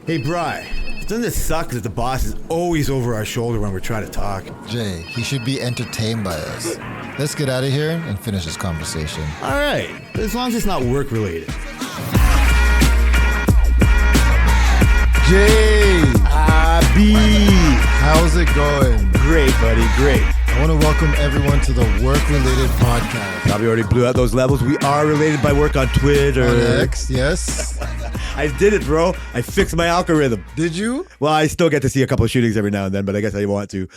Hey, Bri, doesn't it suck that the boss is always over our shoulder when we're trying to talk? Jay, he should be entertained by us. Let's get out of here and finish this conversation. All right, as long as it's not work related. Jay! Abby! How's it going? Great, buddy, great. I want to welcome everyone to the work-related podcast. Bobby already blew out those levels. We are related by work on Twitter. On X, yes. I did it, bro. I fixed my algorithm. Did you? Well, I still get to see a couple of shootings every now and then, but I guess I want to.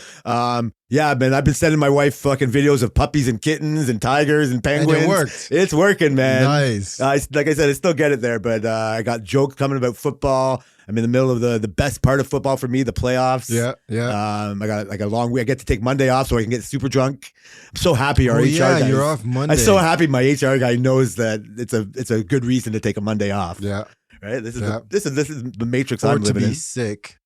Yeah, man, I've been sending my wife fucking videos of puppies and kittens and tigers and penguins. And it worked. It's working, man. Nice. Like I said, I still get it there, but I got jokes coming about football. I'm in the middle of the best part of football for me, the playoffs. Yeah. I got like a long week. I get to take Monday off so I can get super drunk. I'm so happy our HR guy. You're off Monday. I'm so happy my HR guy knows that it's a good reason to take a Monday off. Yeah. Right? This is the matrix or I'm living in. To be sick.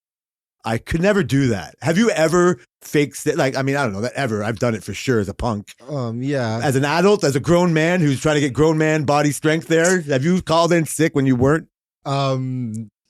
I could never do that. Have you ever faked it? Like, I mean, I don't know that ever. I've done it for sure as a punk. Yeah. As an adult, as a grown man who's trying to get grown man body strength there, have you called in sick when you weren't?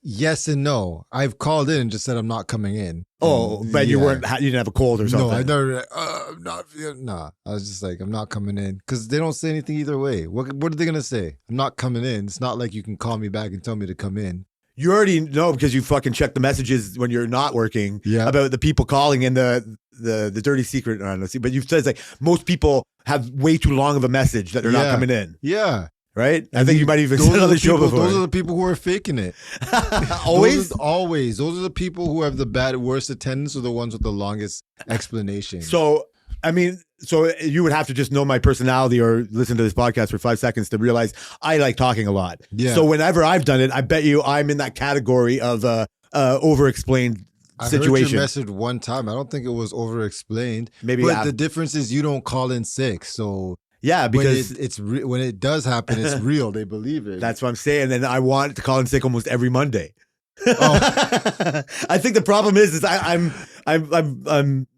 Yes and no. I've called in and just said I'm not coming in. Oh, but you weren't. You didn't have a cold or something. No, I never. I'm not. Nah, I was just like, I'm not coming in because they don't say anything either way. What are they gonna say? I'm not coming in. It's not like you can call me back and tell me to come in. You already know because you fucking check the messages when you're not working. Yeah. About the people calling in the dirty secret. I don't know, but you've said like most people have way too long of a message that they're not coming in. Yeah. Right? I think you might even said on the show before. Those are the people who are faking it. Always? Always. Those are the people who have the worst attendance or the ones with the longest explanation. So, I mean, you would have to just know my personality or listen to this podcast for 5 seconds to realize I like talking a lot. Yeah. So whenever I've done it, I bet you I'm in that category of over-explained situation. I heard your message one time. I don't think it was over-explained. Maybe. But the difference is you don't call in sick, so... Yeah, because when it does happen, it's real. They believe it. That's what I'm saying. And I want to call in sick almost every Monday. Oh. I think the problem is I'm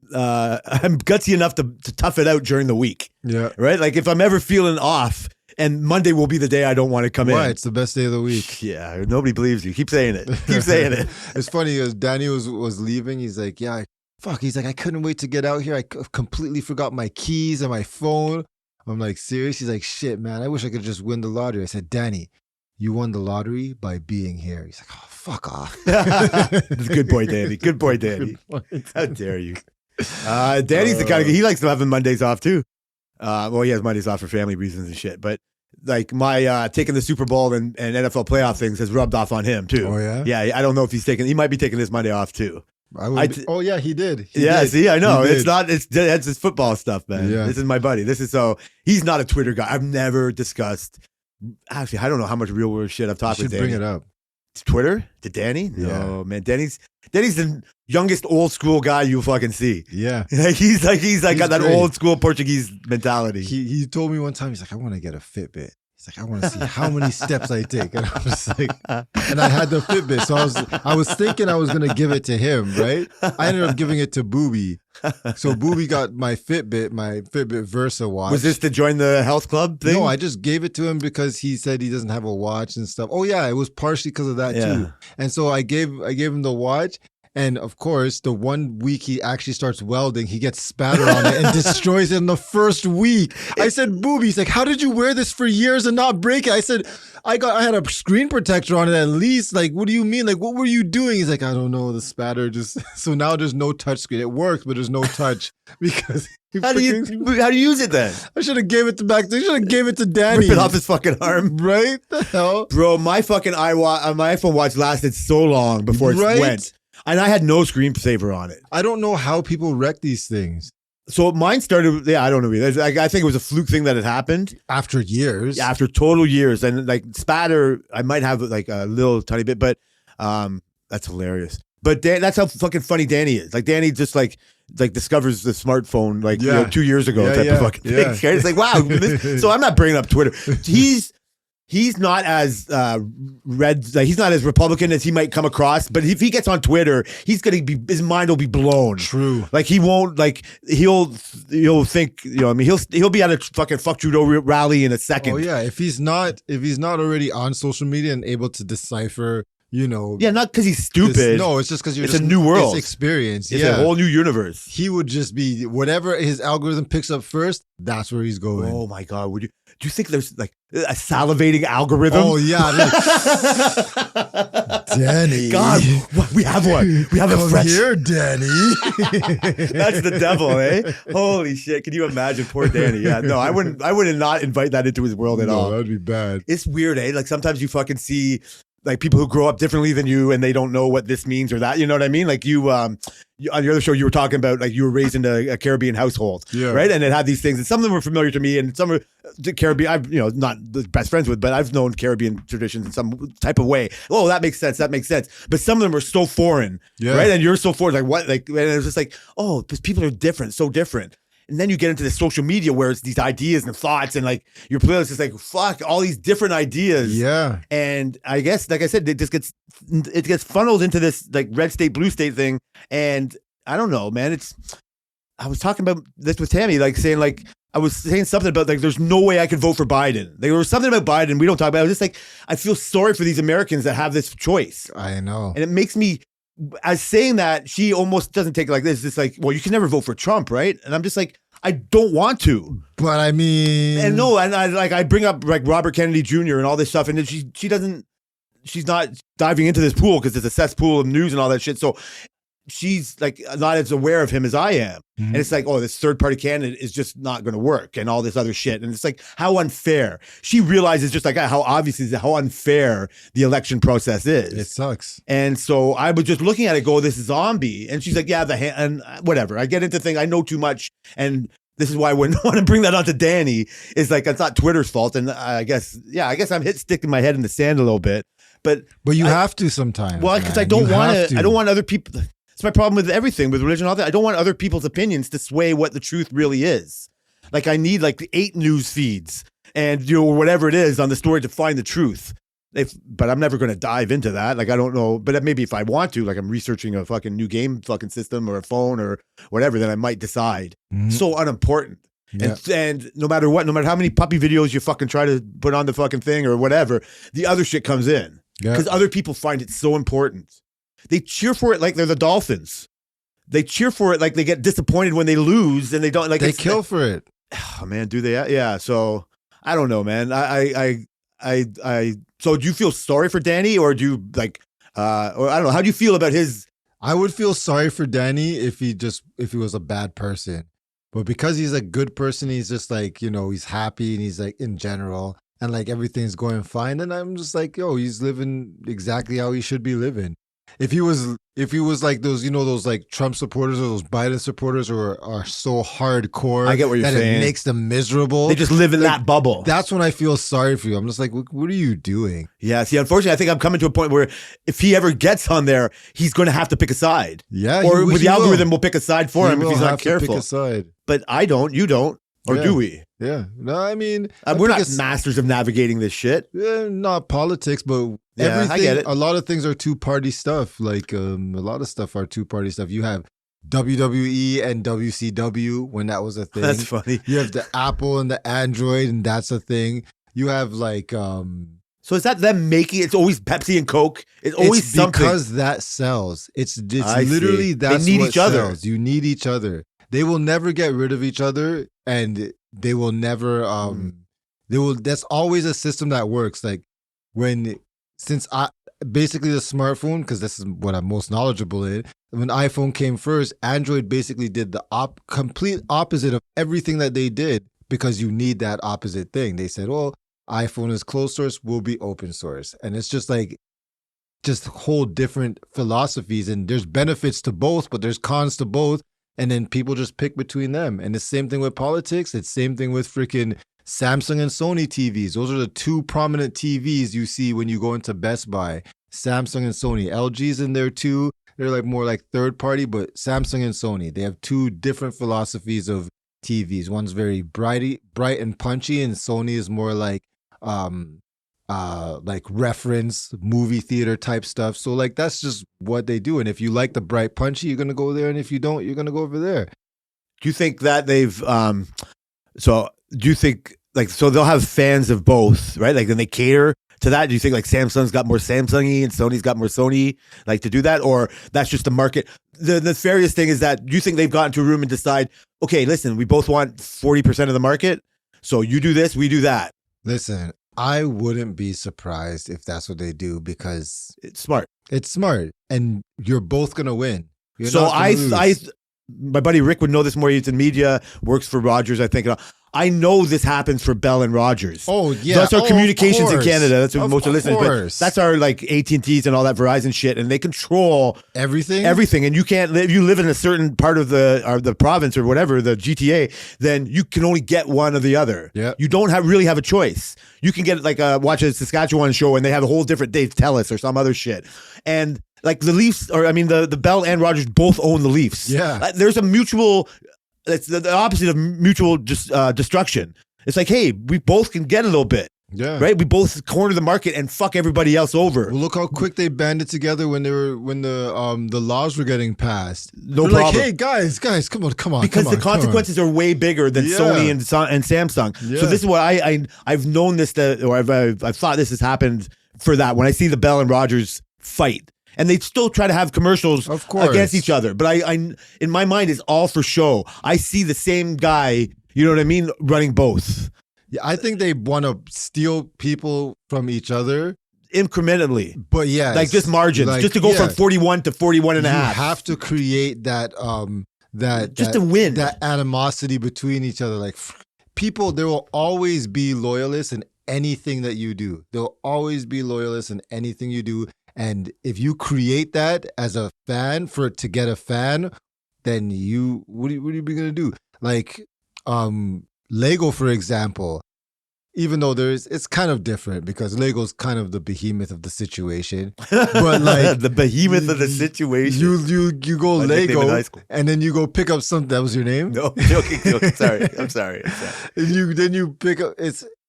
gutsy enough to tough it out during the week. Yeah. Right. Like if I'm ever feeling off, and Monday will be the day I don't want to come in. Right, it's the best day of the week. Yeah, nobody believes you. Keep saying it. Keep saying it. It's funny because Danny was leaving. He's like, he's like, I couldn't wait to get out here. I completely forgot my keys and my phone. I'm like, serious? He's like, shit, man, I wish I could just win the lottery. I said, Danny, you won the lottery by being here. He's like, oh, fuck off. Good boy, Danny. Good boy, Danny. How dare you? Danny's the kind of guy, he likes to have Mondays off too. Well, he has Mondays off for family reasons and shit. But like my taking the Super Bowl and NFL playoff things has rubbed off on him too. Oh, yeah? Yeah, I don't know if he might be taking this Monday off too. Oh yeah, he did. See, I know. That's his football stuff, man. Yeah. This is my buddy. He's not a Twitter guy. I've never discussed. Actually, I don't know how much real world shit I've talked with Danny. Bring it up. Twitter to Danny? No, man. Danny's the youngest old school guy you fucking see. Yeah. he's got that great. old school Portuguese mentality. He told me one time, he's like, I want to get a Fitbit. He's like, I want to see how many steps I take. And I was like, and I had the Fitbit. So I was thinking I was going to give it to him, right? I ended up giving it to Booby. So Booby got my Fitbit Versa watch. Was this to join the health club thing? No, I just gave it to him because he said he doesn't have a watch and stuff. Oh yeah, it was partially because of that too. And so I gave him the watch. And of course, the 1 week he actually starts welding, he gets spatter on it and destroys it in the first week. I said, Booby, he's like, how did you wear this for years and not break it? I said, I had a screen protector on it at least. Like, what do you mean? Like, what were you doing? He's like, I don't know, the spatter just... So now there's no touch screen. It works, but there's no touch because... How do you use it then? I should have gave it to Danny. Rip it off his fucking arm. Right? The hell? Bro, my fucking my iPhone watch lasted so long before it went. And I had no screensaver on it. I don't know how people wreck these things. So mine started, I don't know either. I think it was a fluke thing that had happened. After years. Yeah, after total years. And like spatter, I might have like a little tiny bit, but that's hilarious. But that's how fucking funny Danny is. Like Danny just like discovers the smartphone like 2 years ago type of fucking thing. Right? It's like, wow. So I'm not bringing up Twitter. He's not as he's not as Republican as he might come across, but if he gets on Twitter, his mind will be blown. True. Like he won't he'll think, he'll be at a fucking fuck Trudeau rally in a second. Oh yeah, if he's not already on social media and able to decipher, you know. Yeah, not because he's stupid. No, it's just because it's a new world. It's experience. It's a whole new universe. He would just be whatever his algorithm picks up first. That's where he's going. Oh my God! Do you think there's like a salivating algorithm? Oh yeah, Danny. God, we have one. We have a fresh. Here, Danny. That's the devil, eh? Holy shit! Can you imagine poor Danny? Yeah, no, I wouldn't not invite that into his world at all. That'd be bad. It's weird, eh? Like sometimes you fucking see like people who grow up differently than you and they don't know what this means or that. You know what I mean? Like you on your other show, you were talking about like you were raised in a Caribbean household, right? And it had these things, and some of them were familiar to me, and some are the Caribbean. I've not the best friends with, but I've known Caribbean traditions in some type of way. Oh, that makes sense. That makes sense. But some of them are so foreign, right? And you're so foreign. Like what? Like and it's just like, oh, because people are different, so different. And then you get into the social media where it's these ideas and thoughts and like your playlist is like, fuck, all these different ideas. Yeah. And I guess, like I said, it gets funneled into this like red state, blue state thing. And I don't know, man. I was talking about this with Tammy, like saying like, I was saying something about like, there's no way I could vote for Biden. There was something about Biden we don't talk about. I was just like, I feel sorry for these Americans that have this choice. I know. And it makes me, as saying that, she almost doesn't take it like this. It's like, well, you can never vote for Trump, right? And I'm just like, I don't want to. But I mean, and no, and I bring up like Robert Kennedy Jr. and all this stuff, and then she's not diving into this pool because it's a cesspool of news and all that shit. So she's like not as aware of him as I am. Mm-hmm. And it's like, oh, this third party candidate is just not going to work and all this other shit. And it's like, how unfair. She realizes just like how unfair the election process is. It sucks. And so I was just looking at it, go, this is zombie. And she's like, yeah, and whatever. I get into things. I know too much. And this is why I wouldn't want to bring that on to Danny. Is like, it's not Twitter's fault. And I guess I'm sticking my head in the sand a little bit. But you have to sometimes. Well, because I don't want other people. It's my problem with everything, with religion, all that. I don't want other people's opinions to sway what the truth really is. Like I need like 8 news feeds and whatever it is on the story to find the truth. But I'm never going to dive into that. Like I don't know, but maybe if I want to, like I'm researching a fucking new game fucking system or a phone or whatever, then I might decide. Mm-hmm. So unimportant. Yeah. And no matter what, no matter how many puppy videos you fucking try to put on the fucking thing or whatever, the other shit comes in because other people find it so important. They cheer for it like they're the Dolphins. They cheer for it like they get disappointed when they lose and they don't like. They kill for it. Oh man, do they? Yeah. So I don't know, man. So do you feel sorry for Danny, or do you like? Or I don't know. How do you feel about his? I would feel sorry for Danny if he was a bad person, but because he's a good person, he's just like he's happy and he's like in general and like everything's going fine. And I'm just like, yo, he's living exactly how he should be living. If he was like those, those like Trump supporters or those Biden supporters who are so hardcore, I get what you're saying. It makes them miserable. They just live in that bubble. That's when I feel sorry for you. I'm just like, what are you doing? Yeah. See, unfortunately, I think I'm coming to a point where if he ever gets on there, he's going to have to pick a side. Yeah. Or the algorithm will pick a side for him if he's not careful. Pick a side. But I don't. You don't. Or do we? Yeah. No, I mean, we're not masters of navigating this shit. Not politics, but everything. I get it. A lot of things are two-party stuff. Like a lot of stuff are two-party stuff. You have WWE and WCW when that was a thing. That's funny. You have the Apple and the Android, and that's a thing. You have like. So is that them making? It's always Pepsi and Coke. It's always something because that sells. It's literally that's they need what each other. Sells. You need each other. They will never get rid of each other, and they will never. That's always a system that works. Like since basically the smartphone, because this is what I'm most knowledgeable in. When iPhone came first, Android basically did the complete opposite of everything that they did because you need that opposite thing. They said, "Well, iPhone is closed source, will be open source," and it's just like. Just whole different philosophies, and there's benefits to both, but there's cons to both. And then people just pick between them. And the same thing with politics. It's same thing with freaking Samsung and Sony TVs. Those are the 2 prominent TVs you see when you go into Best Buy. Samsung and Sony. LG's in there too. They're like more like third party, but Samsung and Sony. They have 2 different philosophies of TVs. One's very bright and punchy, and Sony is more like reference movie theater type stuff. So like that's just what they do. And if you like the bright punchy, you're gonna go there, and if you don't, you're gonna go over there. Do you think that they've so do you think like so they'll have fans of both, right? Like then they cater to that? Do you think like Samsung's got more Samsung-y and Sony's got more Sony like to do that? Or that's just the market? The nefarious thing is that you think they've gotten to a room and decide, okay, listen, we both want 40% of the market. So you do this, we do that. Listen, I wouldn't be surprised if that's what they do because It's smart. it's smart and you're both going to win. You're So not gonna lose. my buddy Rick would know this more. He's in media, works for Rogers, I think. I know this happens for Bell and Rogers. Oh, yeah. That's our Oh, communications in of Canada. That's what Of most of listeners. But course. that's our like AT&Ts and all that Verizon shit, and they control Everything? everything. And you can't live. If you live in a certain part of the province or whatever, the GTA, then you can only get one or the other. Yeah. You don't really have a choice. You can get like watch a Saskatchewan show, and they have a whole different Dave Tellis or some other shit, and. Like the Leafs, or I mean, the Bell and Rogers both own the Leafs. Yeah. There's a mutual. It's the opposite of mutual destruction. It's like, hey, we both can get a little bit, Yeah. right? We both corner the market and fuck everybody else over. Well, look how quick they banded together when the laws were getting passed. No They're problem. like, hey guys, come on, Because come the on, consequences are way bigger than Yeah. Sony and Samsung. Yeah. So this is what I've known this or I've thought this has happened for that. When I see the Bell and Rogers fight. And they still try to have commercials Of course. against each other. But I in my mind, it's all for show. I see the same guy, you know what I mean, running both Yeah, I think they want to steal people from each other, incrementally. but yeah, Like just margins, like, just to go yeah, from 41 to 41 and a you half. have to create that Just to win. that animosity between each other. Like people, there will always be loyalists in anything that you do. There will always be loyalists in anything you do. And if you create that as a fan to get a fan, then what are you going to do? Like Lego, for example, even though it's kind of different because Lego's kind of the behemoth of the situation. But like the behemoth of the situation. you go My nickname in high Lego school. and then you go pick up something. That was your name? No, joking. Sorry. I'm sorry. And then you pick up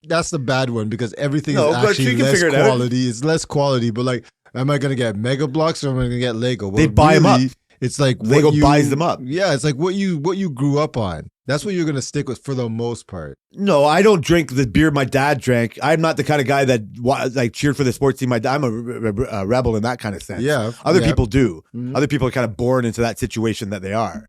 that's the bad one because everything No, is but actually you can less figure it out. quality. It's less quality, but like, am I gonna get Mega Blocks or am I gonna get Lego? Well, They buy 'em up. It's like what Lego you- buys them up. Yeah, it's like what you grew up on. That's what you're gonna stick with for the most part. No, I don't drink the beer my dad drank. I'm not the kind of guy that like cheered for the sports team. I'm a rebel in that kind of sense. Yeah, Other yeah. people do. Mhm. Other people are kind of born into that situation that they are.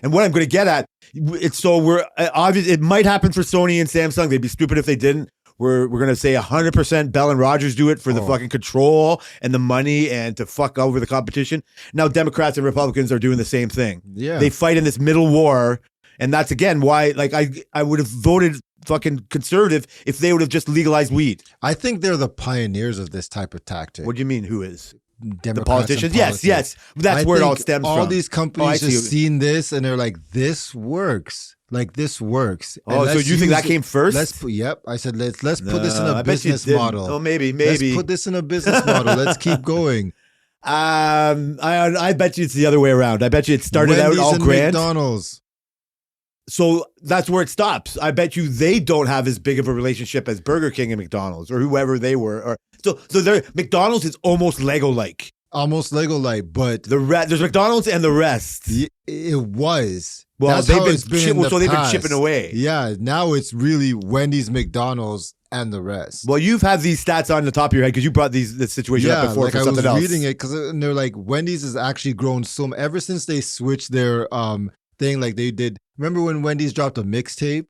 And what I'm going to get at, it's so we're obvious. It might happen for Sony and Samsung. They'd be stupid if they didn't. We're going to say 100% Bell and Rogers do it for the fucking control and the money and to fuck over the competition. Now Democrats and Republicans are doing the same thing. Yeah, They fight in this middle war, and that's again why like I would have voted fucking conservative if they would have just legalized weed. I think they're the pioneers of this type of tactic. What do you mean? Who is? Democrats The and politicians? politics. Yes. That's I where it all think stems all from. these Oh, I companies see. just seen this and they're like, this works. Like this works. And Oh, so let's you think use that came first? Yep. I said let's put this in No, a I bet you business didn't. model. Oh, maybe. Let's put this in a business model. Let's keep going. I bet you it's the other way around. I bet you it started Wendy's out all and grand. McDonald's. So that's where it stops. I bet you they don't have as big of a relationship as Burger King and McDonald's or whoever they were. Or so they're McDonald's is almost Lego like. Almost Lego-like, but There's McDonald's and the rest. it was. Well, That's they've how been it's been in the so they've been past. chipping away. Yeah, now it's really Wendy's, McDonald's, and the rest. Well, you've had these stats on the top of your head because you brought this situation up before like for I was something else. reading it because they're like Wendy's has actually grown so ever since they switched their thing. Like they did. Remember when Wendy's dropped a mixtape?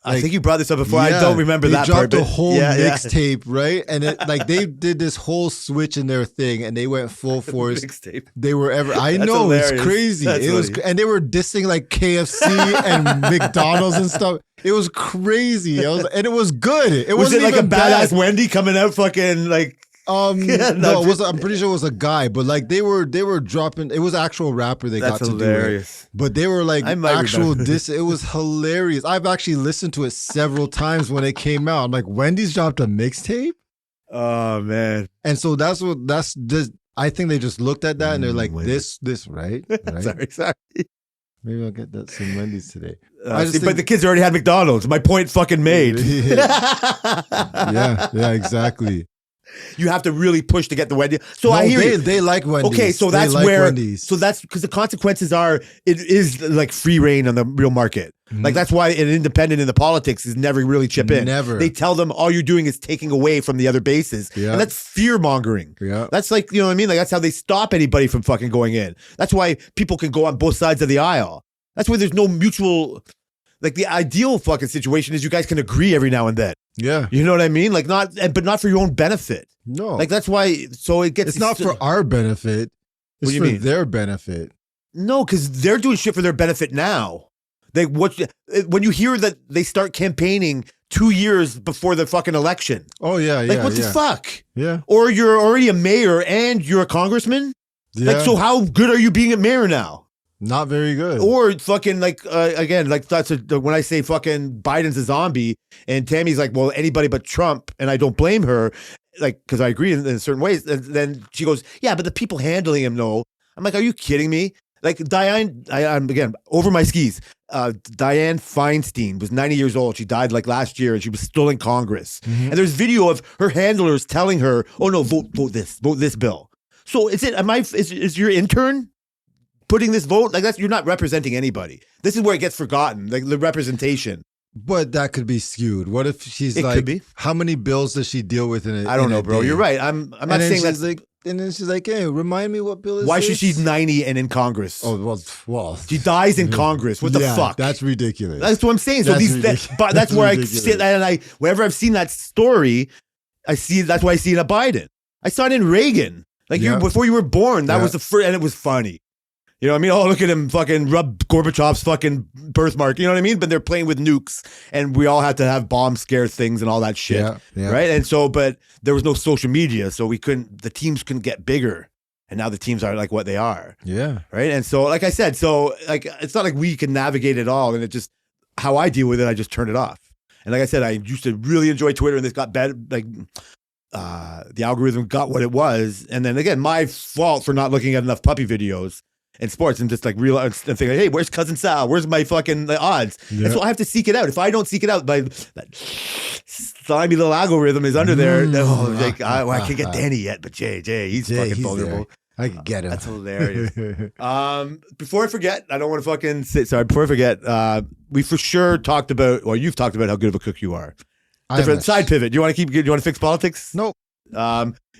I think you brought this up before. I Yeah, don't remember they that dropped part. But a whole yeah. mixtape, right? And it, like they did this whole switch in their thing, and they went full force. Mixtape. They were ever. I That's know hilarious. it's crazy. That's It was, funny. and they were dissing like KFC and McDonald's and stuff. It was crazy. And it was good. It Was it wasn't like a even bad. badass Wendy coming out fucking like? Yeah, No, it was. I'm pretty sure it was a guy, but like they were dropping. It was actual rapper they That's got to hilarious. do it, but they were like I might actual remember. diss. It was hilarious. I've actually listened to it several times when it came out. I'm like, Wendy's dropped a mixtape, Oh man. and so that's this. I think they just looked at that and they're like, Wendy's. this right. Sorry. Maybe I'll get that some Wendy's today. See, but the kids already had McDonald's. My point fucking made. yeah, exactly. You have to really push to get the Wendy's. So No, I hear you. they like Wendy's. Okay, so They that's like where. Wendy's. So that's because the consequences are it is like free reign on the real market. Like that's why an independent in the politics is never really chip in. Never. They tell them all you're doing is taking away from the other bases, Yeah. and that's fear mongering. Yeah. That's like, you know what I mean? Like that's how they stop anybody from fucking going in. That's why people can go on both sides of the aisle. That's why there's no mutual. Like the ideal fucking situation is you guys can agree every now and then. Yeah. You know what I mean? Like but not for your own benefit. No. Like that's why. So it gets. it's not for our benefit. What It's do you for mean? their benefit. No, because they're doing shit for their benefit now. When you hear that they start campaigning 2 years before the fucking election, Oh yeah, yeah. like what yeah. the fuck? Yeah. Or you're already a mayor and you're a congressman. Yeah. Like, so how good are you being a mayor now? Not very good. Or fucking like again, like when I say fucking Biden's a zombie, and Tammy's like, well, anybody but Trump, and I don't blame her, like because I agree in certain ways. And then she goes, yeah, but the people handling him know. I'm like, are you kidding me? Like I'm again over my skis. Dianne Feinstein was 90 years old. She died like last year, and she was still in Congress. And there's video of her handlers telling her, "Oh no, vote this bill." So is your intern putting this vote like that's you're not representing anybody. This is where it gets forgotten, like the representation. But that could be skewed. What if she's It like, could be. how many bills does she deal with in a I don't in know, a bro. day? You're right. I'm not And then saying she's that's like, and then she's like, hey, remind me what bill is why this? should she 90 and in Congress? Oh well. She dies in Congress. What the Yeah, fuck? That's ridiculous. That's what I'm saying. So That's these, ridiculous. but that's That's where I ridiculous. sit, and whenever I've seen that story, I see that's why I see it in Biden. I saw it in Reagan, like Yeah. before you were born. That Yeah. was the first, and it was funny. You know what I mean? Oh, look at him fucking rub Gorbachev's fucking birthmark. You know what I mean? But they're playing with nukes, and we all had to have bomb scare things and all that shit, Yeah, yeah. right? And so, but there was no social media, so the teams couldn't get bigger, and now the teams are like what they are. Yeah. Right. And so, like I said, like it's not like we can navigate it all. And it just, how I deal with it, I just turn it off. And like I said, I used to really enjoy Twitter, and this got bad. Like, the algorithm got what it was. And then again, my fault for not looking at enough puppy videos and sports and just like realize and think, hey, where's Cousin Sal? Where's my fucking odds? Yeah. And so I have to seek it out. If I don't seek it out, that slimy little algorithm is under there. I can't get Danny yet, but Jay, he's Jay, fucking he's vulnerable. there. I could get him. That's hilarious. Before I forget, I don't want to fucking say, sorry, before I forget, we for sure talked about, or you've talked about how good of a cook you are. Different side pivot. Do you want to fix politics? No.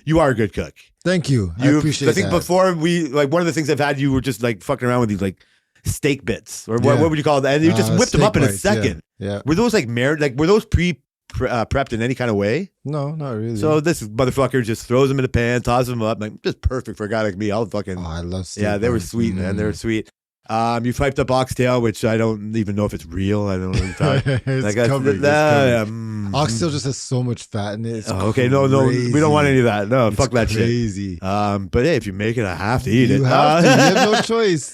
You are a good cook. Thank you. I appreciate I think that. before one of the things I've had, you were just like fucking around with these like steak bits, or what would you call that? And you just whipped them steak up in a bites, second. Yeah. Were those like were those prepped in any kind of way? No, not really. So this motherfucker just throws them in a pan, tosses them up, like just perfect for a guy like me. I'll fucking. I love steak Yeah, they were bites. sweet, man. They were sweet. You piped up oxtail, which I don't even know if it's real. I don't know. What you're talking. It's Like, covered. Oxtail just has so much fat in it. It's okay, no, we don't want any of that. No, fuck that shit. Crazy. But hey, if you make it, I have to eat it. You have to. You have no choice.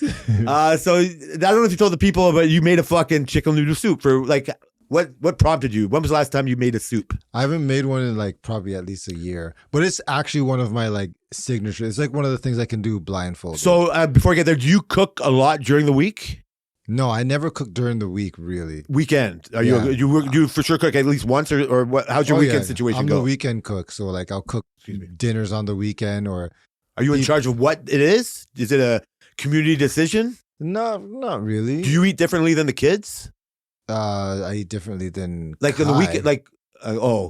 So I don't know if you told the people, but you made a fucking chicken noodle soup for like what prompted you? When was the last time you made a soup? I haven't made one in like probably at least a year, but it's actually one of my like signature. It's like one of the things I can do blindfolded. So before I get there, do you cook a lot during the week? No, I never cook during the week. Really. Weekend? Are Yeah. you for sure cook at least once or what? How's your weekend situation I'm go? the weekend cook, so like I'll cook dinners on the weekend or. Are you in charge of what it is? Is it a community decision? No, not really. Do you eat differently than the kids? I eat differently than Like Kai. in the weekend, like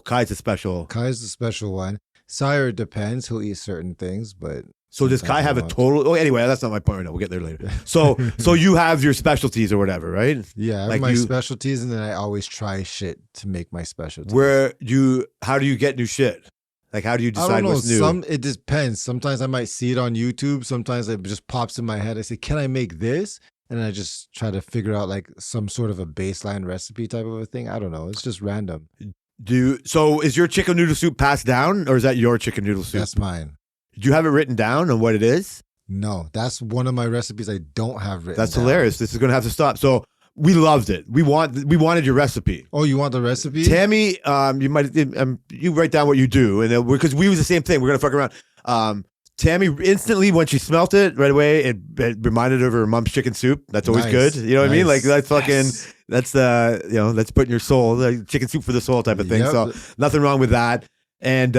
Kai's a special. Kai's the special one. Sire depends. He'll eat certain things, but So does Kai sometimes have a he won't. total? Oh, anyway, that's not my point right now. We'll get there later. So you have your specialties or whatever, right? Yeah, I have Like my you- specialties, and then I always try shit to make my specialties. How do you get new shit? Like how do you I decide don't know. what's new? It depends. Sometimes I might see it on YouTube. Sometimes it just pops in my head. I say, "Can I make this?" And I just try to figure out like some sort of a baseline recipe type of a thing. I don't know. It's just random. So is your chicken noodle soup passed down, or is that your chicken noodle soup? That's mine. Do you have it written down on what it is? No, that's one of my recipes I don't have written. That's down. hilarious. This is going to have to stop. So we loved it. We wanted your recipe. Oh, you want the recipe? Tammy, you write down what you do, and because we was the same thing. We're gonna fuck around. Tammy instantly when she smelt it right away, it reminded her of her mom's chicken soup. That's always Nice. good. You know what I mean? Like Nice. that's fucking. Yes. That's that's putting your soul, like chicken soup for the soul type of thing. Yep. So nothing wrong with that. And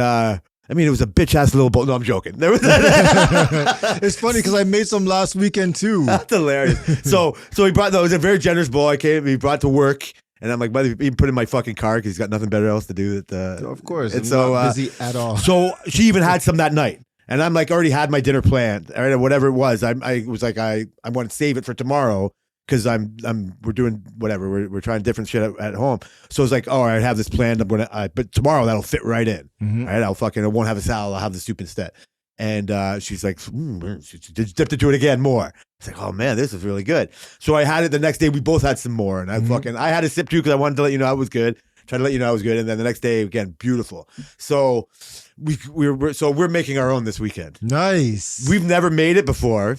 I mean, it was a bitch ass little bowl. No, I'm joking. There was It's funny because I made some last weekend too. That's hilarious. So he brought. No, it was a very generous bowl. He brought to work, and I'm like, but he put in my fucking car because he's got nothing better else to do. Of course, and I'm so not busy at all. So she even had some that night, and I'm like, already had my dinner planned, or whatever it was. I was like, I want to save it for tomorrow. Because we're doing whatever, we're trying different shit at home. So it's like, oh, I have this planned. But tomorrow that'll fit right in. Mm-hmm. Right? I won't have a salad. I'll have the soup instead. And she's like, she dipped into it again more. It's like, oh man, this is really good. So I had it the next day. We both had some more, and I had a sip too because I wanted to let you know I was good. Tried to let you know I was good, and then the next day again, beautiful. So we're making our own this weekend. Nice. We've never made it before.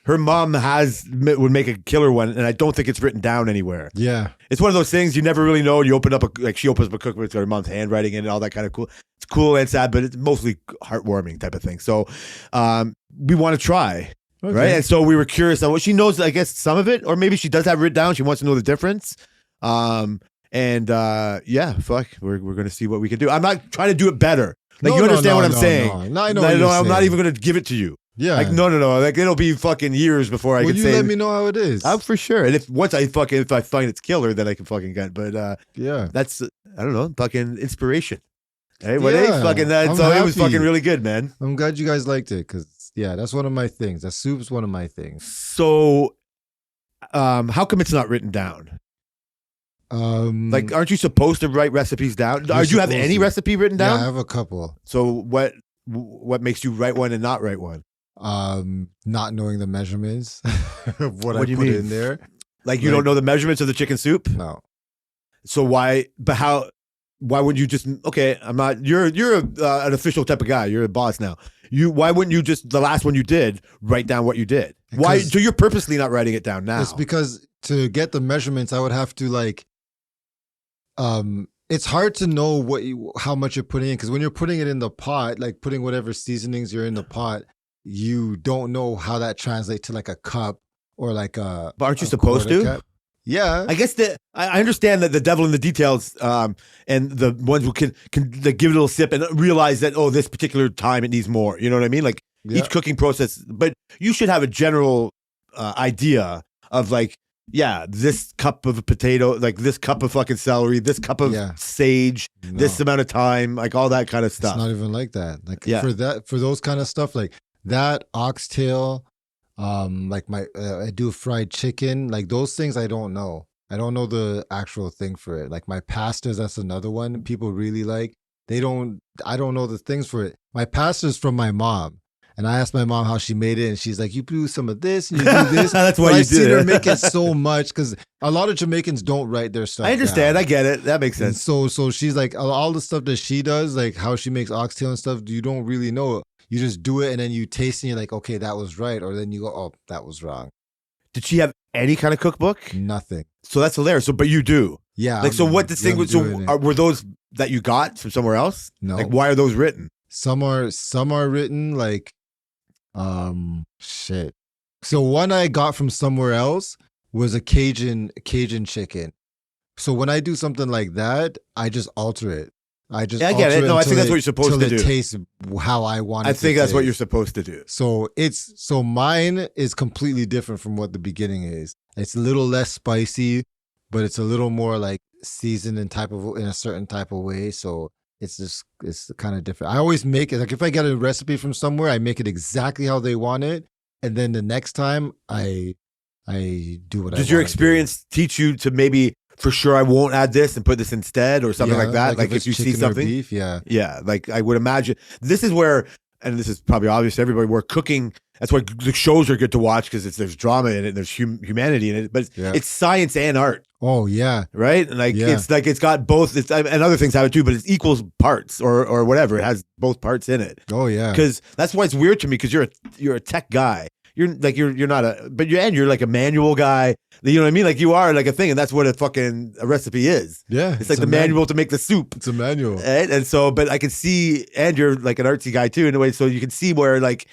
Her mom would make a killer one, and I don't think it's written down anywhere. Yeah, it's one of those things you never really know. You open up she opens up a cookbook with her mom's handwriting in and all that kind of cool. It's cool and sad, but it's mostly heartwarming type of thing. So, we want to try, right? And so we were curious on what she knows. I guess some of it, or maybe she does have it written down. She wants to know the difference. Yeah, fuck, we're gonna see what we can do. I'm not trying to do it better. Like you understand what I'm saying? No, I know. I'm not even gonna give it to you. Yeah. Like, no. Like, it'll be fucking years before I can say. Well, you let me know how it is. For sure. And if I find it's killer, then I can fucking get. But yeah, that's I don't know, fucking inspiration. Hey, what yeah, fucking that? So it was fucking really good, man. I'm glad you guys liked it because that's one of my things. That soup's one of my things. So, how come it's not written down? Like, aren't you supposed to write recipes down? Do you have any recipe written down? Yeah, I have a couple. So what makes you write one and not write one? Not knowing the measurements of what I do you put mean? in there. Like you don't know the measurements of the chicken soup? No. So why? But how? Why would you just? Okay, I'm not. You're an official type of guy. You're a boss now. Why wouldn't you just the last one you did write down what you did? Why? So you're purposely not writing it down now? It's because to get the measurements, I would have to like. It's hard to know how much you're putting in because when you're putting it in the pot, like putting whatever seasonings you're in the pot, you don't know how that translates to like a cup or like a. But aren't you supposed to? Cup. Yeah, I guess that I understand that the devil in the details, and the ones who can like, give it a little sip and realize that this particular time it needs more. You know what I mean? Like each cooking process, but you should have a general idea of like. Yeah, this cup of potato, like this cup of fucking celery, this cup of sage, this amount of time, like all that kind of stuff. It's not even like that. Like for those kind of stuff, like that oxtail, like I do fried chicken, like those things I don't know. I don't know the actual thing for it. Like my pastas, that's another one people really like. I don't know the things for it. My pasta's from my mom. And I asked my mom how she made it, and she's like, "You do some of this, and you do this." That's why you did it. I've seen her make it so much because a lot of Jamaicans don't write their stuff. I understand. down. I get it. That makes sense. And so she's like, all the stuff that she does, like how she makes oxtail and stuff, you don't really know. You just do it, and then you taste, and you're like, "Okay, that was right," or then you go, "Oh, that was wrong." Did she have any kind of cookbook? Nothing. So that's hilarious. So, but you do. Yeah. Like, so what the thing was? So were those that you got from somewhere else? No. Like, why are those written? Some are written like. Shit. So one I got from somewhere else was a Cajun chicken. So when I do something like that, I just alter it. I get it. No, I think that's what you're supposed to do. It tastes how I want it. I think that's what you're supposed to do. So mine is completely different from what the beginning is. It's a little less spicy, but it's a little more like seasoned in a certain type of way. So it's kind of different. I always make it like if I get a recipe from somewhere, I make it exactly how they want it, and then the next time I do what I. Does your experience teach you to maybe for sure I won't add this and put this instead or something like that? Like if you see something, beef, yeah. Like I would imagine this is where, and this is probably obvious to everybody, where cooking. That's why the shows are good to watch because there's drama in it, and there's humanity in it, but it's science and art. Oh yeah, right. And like it's got both. And other things have it too, but it's equals parts or whatever. It has both parts in it. Oh yeah, because that's why it's weird to me because you're a tech guy. You're not you're like a manual guy. You know what I mean? Like you are like a thing, and that's what a recipe is. Yeah, it's like the manual to make the soup. It's a manual, right? And so, but I can see, and you're like an artsy guy too in a way. So you can see where like.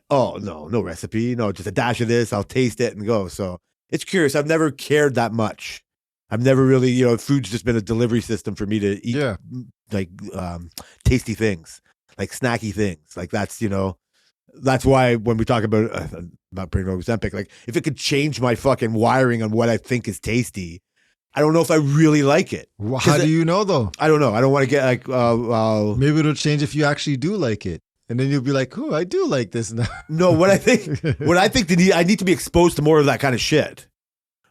Oh, no recipe. No, just a dash of this. I'll taste it and go. So it's curious. I've never cared that much. I've never really, food's just been a delivery system for me to eat like tasty things. like snacky things. Like that's, that's why when we talk about, not bringing over Ozempic, like if it could change my fucking wiring on what I think is tasty, I don't know if I really like it. Well, how do you know though? I don't know. I don't want to get like, maybe it'll change if you actually do like it. And then you'll be like, "Oh, I do like this now." No, I need to be exposed to more of that kind of shit.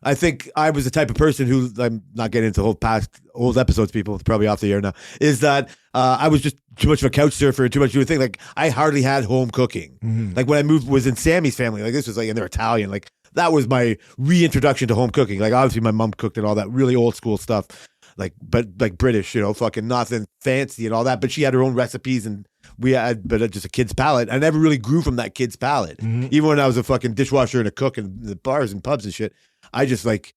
I think I was the type of person who, I'm not getting into whole past old episodes, people, it's probably off the air now, is that I was just too much of a couch surfer and too much of a thing. Like I hardly had home cooking. Mm-hmm. Like when I was in Sammy's family, like this was like, and they're Italian, like that was my reintroduction to home cooking. Like obviously my mom cooked and all that really old school stuff, like, but like British, fucking nothing fancy and all that. But she had her own recipes and we had, but just a kid's palate. I never really grew from that kid's palate. Mm-hmm. Even when I was a fucking dishwasher and a cook in the bars and pubs and shit, I just like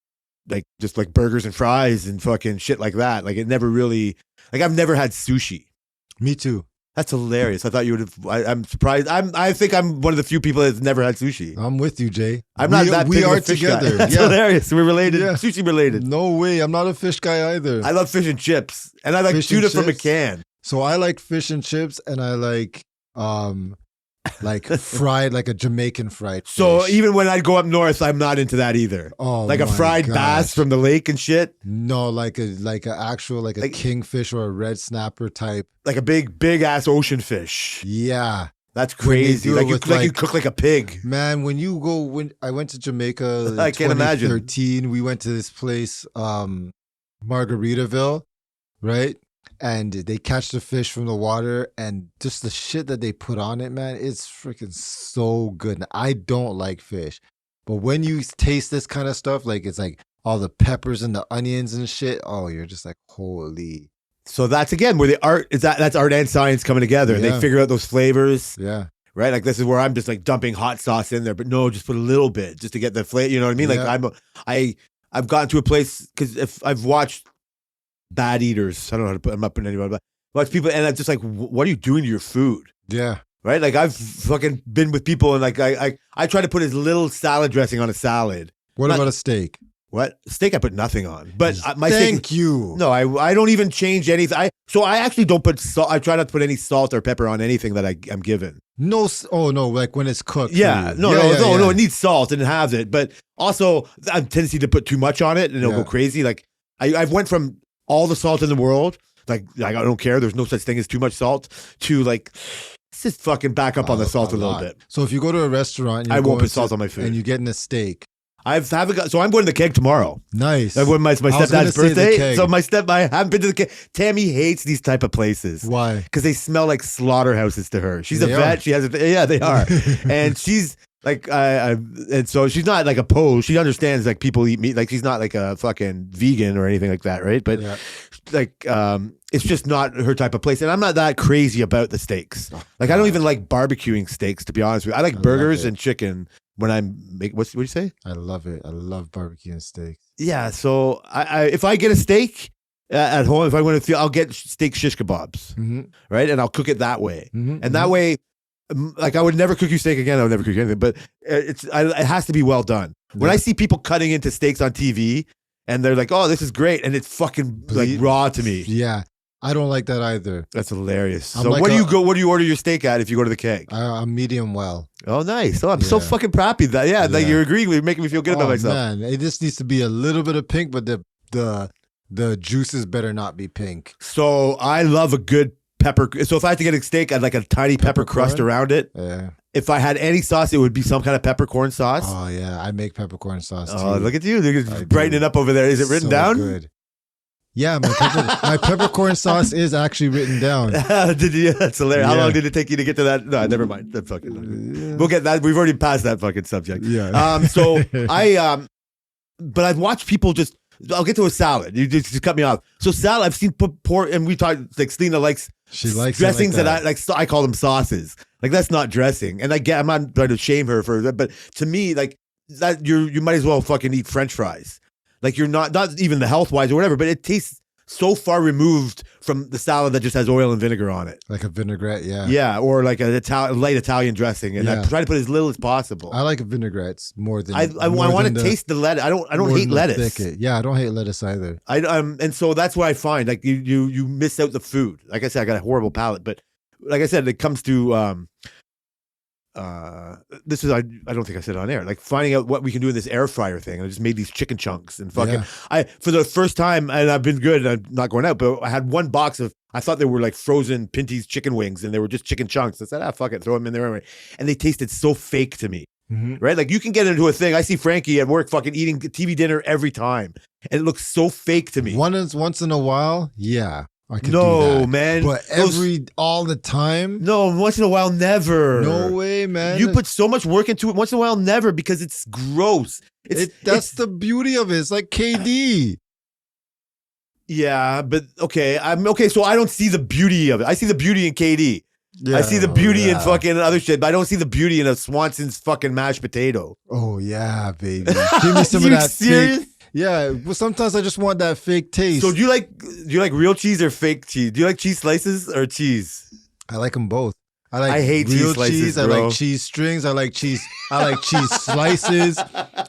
burgers and fries and fucking shit like that. Like it never really, like I've never had sushi. Me too. That's hilarious. I thought you would have. I'm surprised. I think I'm one of the few people that's never had sushi. I'm with you, Jay. I'm not that. We are together. That's hilarious. We're related. Yeah. Sushi related. No way. I'm not a fish guy either. I love fish and chips, and I like tuna from a can. So I like fish and chips, and I like fried, like a Jamaican fried fish. So even when I go up north, I'm not into that either. Oh, like a fried bass from the lake and shit. No, like a actual kingfish or a red snapper type. Like a big ass ocean fish. Yeah. That's crazy. Like you cook like a pig. Man, when I went to Jamaica in I can't imagine. 2013, we went to this place, Margaritaville, right? And they catch the fish from the water, and just the shit that they put on it, man, it's freaking so good. Now, I don't like fish, but when you taste this kind of stuff, like it's like all the peppers and the onions and shit, oh, you're just like, holy. So that's again where the art is. That's art and science coming together. Yeah. They figure out those flavors. Yeah. Right. Like this is where I'm just like dumping hot sauce in there, but no, just put a little bit just to get the flavor. You know what I mean? Yeah. Like I've gotten to a place because if I've watched Bad Eaters, I don't know how to put. I'm not putting anyone, but watch people, and I'm just like, what are you doing to your food? Yeah. Right. Like I've fucking been with people, and like I try to put as little salad dressing on a salad. What about a steak? What steak? I put nothing on, but my Thank steak. you. No, I don't even change anything. I actually don't put salt. I try not to put any salt or pepper on anything that I'm given. No, oh no, like when it's cooked. Yeah, no, it needs salt and it has it, but also I have a tendency to put too much on it and it'll go crazy. Like I've went from all the salt in the world, like I don't care. There's no such thing as too much salt. To like, let's just fucking back up on the salt a little bit. So if you go to a restaurant, I won't put salt on my food, and you're getting a steak. So I'm going to the keg tomorrow. Nice. When my stepdad's birthday. So I haven't been to the keg. Tammy hates these type of places. Why? Because they smell like slaughterhouses to her. She's a vet. She has they are. And she's like, and so she's not like opposed. She understands like people eat meat. Like she's not like a fucking vegan or anything like that, right? But like, it's just not her type of place. And I'm not that crazy about the steaks. Like I don't even like barbecuing steaks, to be honest with you. I like burgers and chicken. When what do you say? I love it. I love barbecue and steaks. Yeah, so if I get a steak at home, if I want to I'll get steak shish kebabs, right? And I'll cook it that way. And that way, like I would never cook you steak again. I would never cook you anything, but it has to be well done. When I see people cutting into steaks on TV and they're like, "Oh, this is great," and it's fucking like raw to me. Yeah. I don't like that either. That's hilarious. So what do you order your steak at if you go to the keg? I'm medium well. Oh, nice. Oh, I'm so fucking happy that like you're agreeing with me, making me feel good about myself. Man, it just needs to be a little bit of pink, but the juices better not be pink. So I love a good pepper. So if I had to get a steak, I'd like a tiny pepper crust around it. Yeah. If I had any sauce, it would be some kind of peppercorn sauce. Oh yeah, I make peppercorn sauce too. Oh, look at you. You're brightening up over there. Is it written down? Good. Yeah, my peppercorn sauce is actually written down. Did you? That's hilarious. Yeah. How long did it take you to get to that? No, never mind. That fucking. We'll get that. We've already passed that fucking subject. Yeah. So but I've watched people just. I'll get to a salad. You just cut me off. So salad, I've seen pork, and we talked like Selena likes. She likes dressings like that I call them sauces. Like that's not dressing, and I'm not trying to shame her for that, but to me, like that, you might as well fucking eat French fries. Like you're not even the health wise or whatever, but it tastes so far removed from the salad that just has oil and vinegar on it. Like a vinaigrette, yeah. Yeah, or like a light Italian dressing, and I try to put as little as possible. I like vinaigrettes more than I want to taste the lettuce. I don't hate lettuce. Yeah, I don't hate lettuce either. And so that's what I find. Like you miss out the food. Like I said, I got a horrible palate, but like I said, it comes to this is I don't think I said it on air. Like finding out what we can do in this air fryer thing. I just made these chicken chunks and fucking. I for the first time, and I've been good. I'm not going out, but I had one box of. I thought they were like frozen Pinty's chicken wings, and they were just chicken chunks. I said, fuck it, throw them in there anyway. And they tasted so fake to me. Right? Like you can get into a thing. I see Frankie at work fucking eating TV dinner every time, and it looks so fake to me. Once in a while, yeah. I could do that. Man. But all the time? No, once in a while, never. No way, man. You put so much work into it. Once in a while, never, because it's gross. That's the beauty of it. It's like KD. Yeah, but okay. So I don't see the beauty of it. I see the beauty in KD. Yeah, I see the beauty in fucking other shit, but I don't see the beauty in a Swanson's fucking mashed potato. Oh, yeah, baby. Give me some of that serious? Fake. Yeah, well, sometimes I just want that fake taste. So do you like real cheese or fake cheese? Do you like cheese slices or cheese? I like them both. I hate real cheese slices, bro. I like cheese strings. I like cheese slices.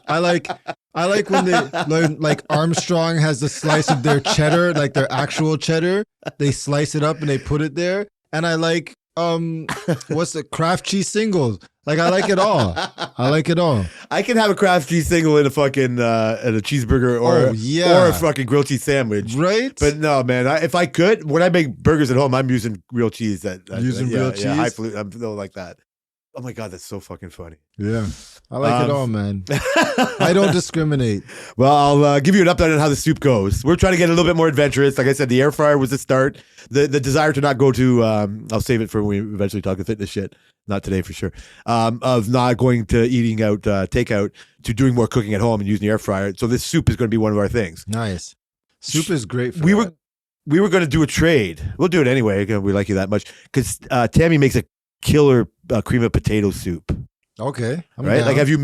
I like when they like Armstrong has the slice of their cheddar, like their actual cheddar. They slice it up and they put it there. And I like what's the Kraft cheese singles? Like I like it all. I can have a Kraft cheese single in a fucking in a cheeseburger or a fucking grilled cheese sandwich. Right? But no, man. If I could, when I make burgers at home, I'm using real cheese. Real cheese? Yeah, I'm like that. Oh my God, that's so fucking funny. Yeah. I like it all, man. I don't discriminate. Well, I'll give you an update on how the soup goes. We're trying to get a little bit more adventurous. Like I said, the air fryer was the start. The desire to not go to, I'll save it for when we eventually talk the fitness shit. Not today for sure. Of not going to eating out, takeout, to doing more cooking at home and using the air fryer. So this soup is going to be one of our things. Nice. Soup is great for we were going to do a trade. We'll do it anyway. We like you that much. Because Tammy makes a killer cream of potato soup. Okay, right? Down. Like, have you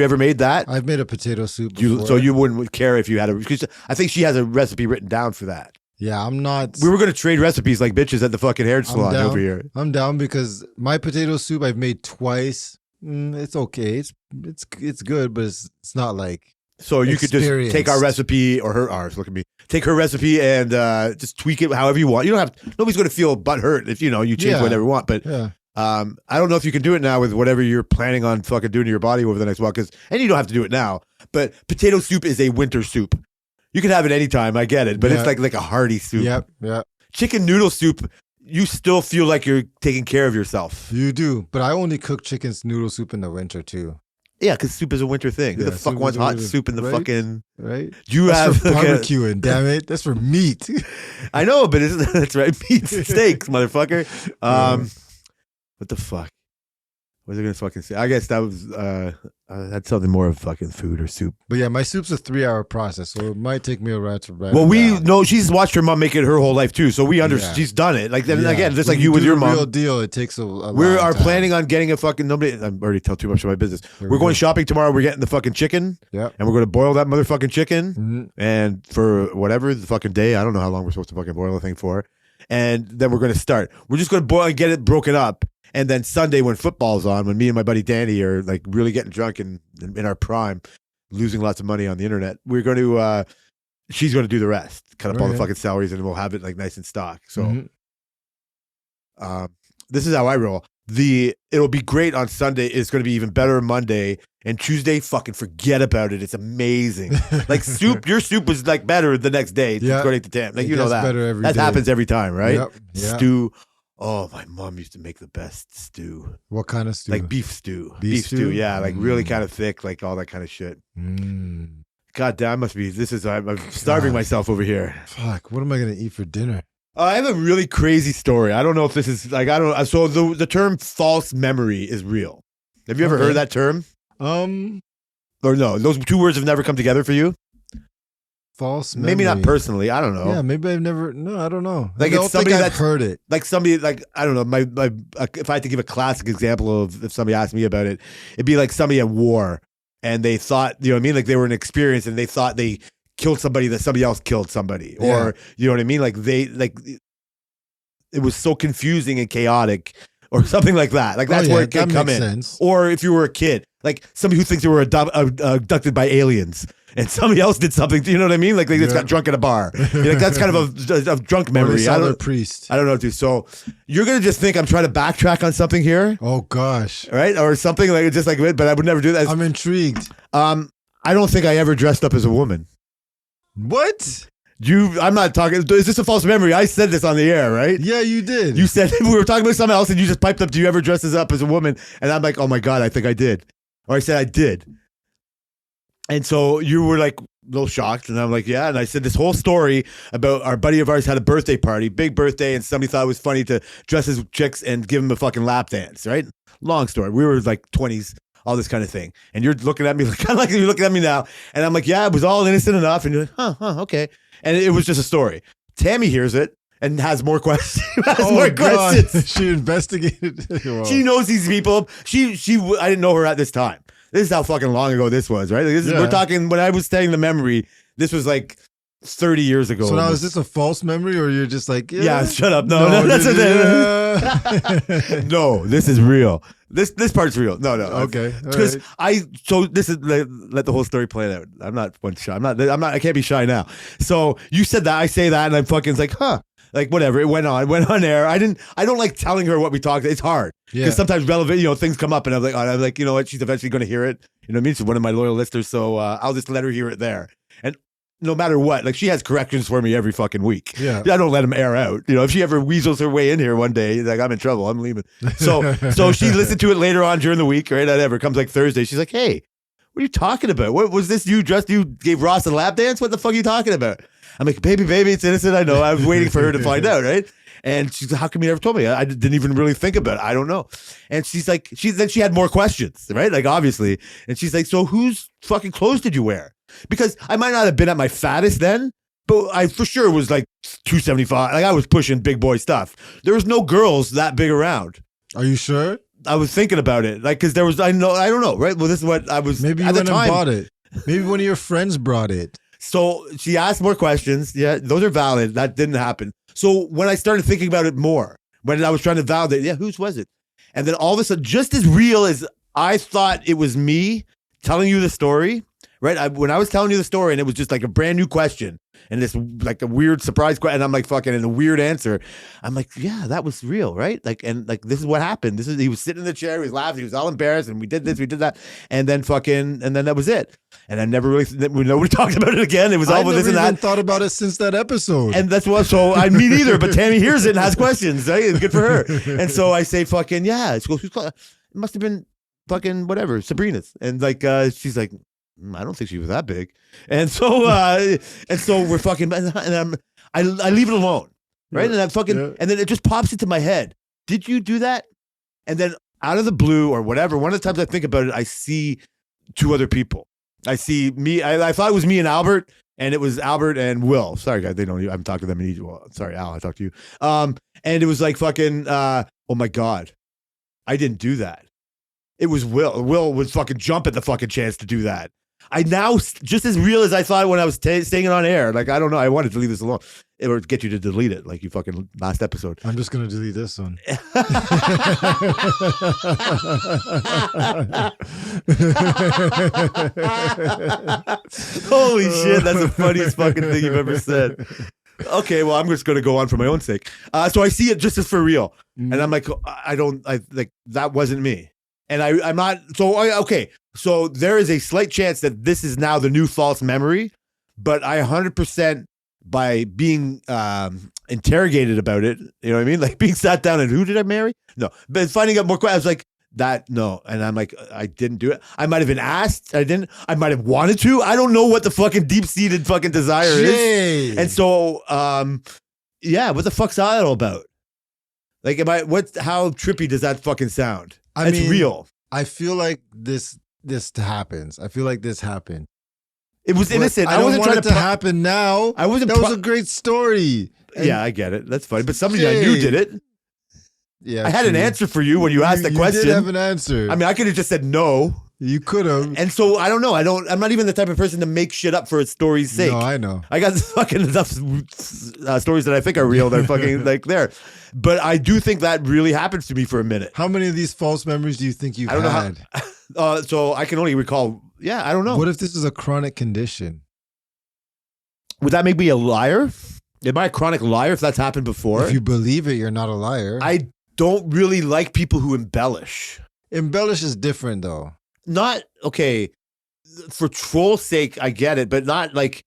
ever made that? I've made a potato soup before. So you wouldn't care if you had because I think she has a recipe written down for that. Yeah, I'm not. We were going to trade recipes like bitches at the fucking hair salon over here. I'm down because my potato soup I've made twice. It's okay. It's good, but it's not like. So you could just take our recipe or ours. Look at me. Take her recipe and just tweak it however you want. You don't have. Nobody's going to feel butthurt if you change whatever you want. But I don't know if you can do it now with whatever you're planning on fucking doing to your body over the next while. And you don't have to do it now. But potato soup is a winter soup. You can have it anytime. I get it, but it's like a hearty soup. Yep. Yeah. Chicken noodle soup. You still feel like you're taking care of yourself. You do, but I only cook chicken noodle soup in the winter too. Yeah, because soup is a winter thing. Who the fuck wants hot soup in the fucking? Right. Do you That's for barbecuing? Damn it! That's for meat. I know, but that's right. Meat steaks, motherfucker. What the fuck? What was I gonna fucking say? I guess that was that's something more of fucking food or soup. But yeah, my soup's a 3-hour process, so it might take me a while to write. Well, we know she's watched her mom make it her whole life too, so we understand. She's done it. Like again, just like you with your mom. Real deal. It takes a we are planning on getting a fucking nobody. I'm already telling too much of my business. We're going shopping tomorrow. We're getting the fucking chicken. Yeah. And we're going to boil that motherfucking chicken, and for whatever the fucking day, I don't know how long we're supposed to fucking boil the thing for, and then we're going to start. We're just going to boil and get it broken up. And then Sunday when football's on, when me and my buddy Danny are like really getting drunk and in our prime, losing lots of money on the internet, we're going to, she's going to do the rest, cut up all the fucking salaries, and we'll have it like nice in stock. So this is how I roll. It'll be great on Sunday. It's going to be even better on Monday. And Tuesday, fucking forget about it. It's amazing. Like soup, your soup was like better the next day. According to Tam. Like, you know that. That happens every time, right? Yep. Stew. Oh, my mom used to make the best stew. What kind of stew? Like beef stew. Beef stew, yeah. Like really kind of thick, like all that kind of shit. God damn, I'm starving myself over here. Fuck, what am I going to eat for dinner? I have a really crazy story. I don't know if this is like, so the term false memory is real. Have you ever heard that term? Or no, those two words have never come together for you? False memory. Maybe not personally. I don't know. Yeah, maybe I've never. No, I don't know. Like I don't think I've heard it. Like somebody, like I don't know. My if I had to give a classic example of if somebody asked me about it, it'd be like somebody at war and they thought, you know what I mean? Like they were in experience and they thought they killed somebody that somebody else killed somebody, or you know what I mean? Like it was so confusing and chaotic, or something like that. Like that's where it could come in. Sense. Or if you were a kid. like somebody who thinks they were abducted by aliens. And somebody else did something. You know what I mean? Like they just got drunk at a bar. Like that's kind of a drunk memory. I don't priest. I don't know, dude. So you're gonna just think I'm trying to backtrack on something here. Oh gosh. Right? Or something like just like, but I would never do that. I'm intrigued. I don't think I ever dressed up as a woman. What? I'm not talking. Is this a false memory? I said this on the air, right? Yeah, you did. You said we were talking about something else, and you just piped up. Do you ever dress up as a woman? And I'm like, oh my god, I think I did. Or I said I did. And so you were like a little shocked, and I'm like, yeah. And I said this whole story about our buddy of ours had a birthday party, big birthday, and somebody thought it was funny to dress as chicks and give him a fucking lap dance, right? Long story. We were like 20s, all this kind of thing. And you're looking at me kind of like you're looking at me now, and I'm like, yeah, it was all innocent enough. And you're like, okay. And it was just a story. Tammy hears it and has more questions. Questions. She investigated. She knows these people. I didn't know her at this time. This is how fucking long ago this was, right? Like we're talking, when I was saying the memory, this was like 30 years ago. So now is this a false memory, or you're just like, shut up. No, that's no, this is real. This part's real. No. Okay. Because this is, let the whole story play out. I'm not one shy. I can't be shy now. So you said that, I say that, and I'm fucking like, huh. Like whatever, it went on air. I don't like telling her what we talked. It's hard because sometimes relevant, things come up, and I'm like, you know what? She's eventually going to hear it. You know what I mean? She's one of my loyal listeners, so I'll just let her hear it there. And no matter what, like she has corrections for me every fucking week. Yeah, I don't let them air out. If she ever weasels her way in here one day, like I'm in trouble. I'm leaving. So she listened to it later on during the week, right? Whatever. Comes like Thursday. She's like, hey, what are you talking about? What was this? You gave Ross a lap dance? What the fuck are you talking about? I'm like, baby, it's innocent. I know. I was waiting for her to find out, right? And she's like, how come you never told me? I didn't even really think about it. I don't know. And she's like, then she had more questions, right? Like, obviously. And she's like, so whose fucking clothes did you wear? Because I might not have been at my fattest then, but I for sure was like 275. Like I was pushing big boy stuff. There was no girls that big around. Are you sure? I was thinking about it. Like, because there was, I don't know, right? Well, this is what I was, maybe you at the went time. and bought it. Maybe one of your friends brought it. So she asked more questions. Yeah, those are valid. That didn't happen. So when I started thinking about it more, when I was trying to validate, whose was it? And then all of a sudden, just as real as I thought it was me telling you the story, right? When I was telling you the story and it was just like a brand new question and this like a weird surprise question, and I'm like fucking in a weird answer. I'm like, yeah, that was real, right? Like, and like this is what happened. He was sitting in the chair, he was laughing, he was all embarrassed, and we did this, we did that, and then that was it. And I never really, nobody talked about it again. It was all with this and that. I haven't thought about it since that episode. And that's what. So I me neither. But Tammy hears it and has questions. Right? Good for her. And so I say, fucking yeah. She goes, who's called? It must have been fucking whatever, Sabrina's. And like she's like, I don't think she was that big. And so we're fucking, and I leave it alone, right? And I'm fucking, and then it just pops into my head. Did you do that? And then out of the blue or whatever, one of the times I think about it, I see two other people. I see me. I thought it was me and Albert, and it was Albert and Will. Sorry, guys, I haven't talked to them in Egypt. Well, sorry, Al, I talked to you. And it was like fucking. Oh my god, I didn't do that. It was Will. Will would fucking jump at the fucking chance to do that. I now just as real as I thought when I was saying it on air. Like I don't know. I wanted to leave this alone or get you to delete it, like you fucking last episode. I'm just gonna delete this one. Holy shit! That's the funniest fucking thing you've ever said. Okay, well, I'm just gonna go on for my own sake. So I see it just as for real, and I'm like, I like that wasn't me. And I'm not, okay. So there is a slight chance that this is now the new false memory, but I 100% by being interrogated about it, you know what I mean? Like being sat down and who did I marry? No, but finding out more questions, I was like, that, no. And I'm like, I didn't do it. I might have been asked. I didn't. I might have wanted to. I don't know what the fucking deep-seated fucking desire is. And so, yeah, what the fuck's that all about? Like, how trippy does that fucking sound? I mean, real. I feel like this happens. I feel like this happened. It was innocent. I wasn't trying to happen now. I wasn't. That was a great story. Yeah, I get it. That's funny. But somebody I knew did it. Yeah, I had an answer for you when you asked the question. You did have an answer. I mean, I could have just said no. You could have. And so I don't know. I'm not even the type of person to make shit up for its story's sake. No, I know. I got fucking enough stories that I think are real. They're fucking like there. But I do think that really happens to me for a minute. How many of these false memories do you think you've had? So I can only recall. Yeah, I don't know. What if this is a chronic condition? Would that make me a liar? Am I a chronic liar if that's happened before? If you believe it, you're not a liar. I don't really like people who embellish. Embellish is different, though. Not, okay, for troll's sake, I get it, but not like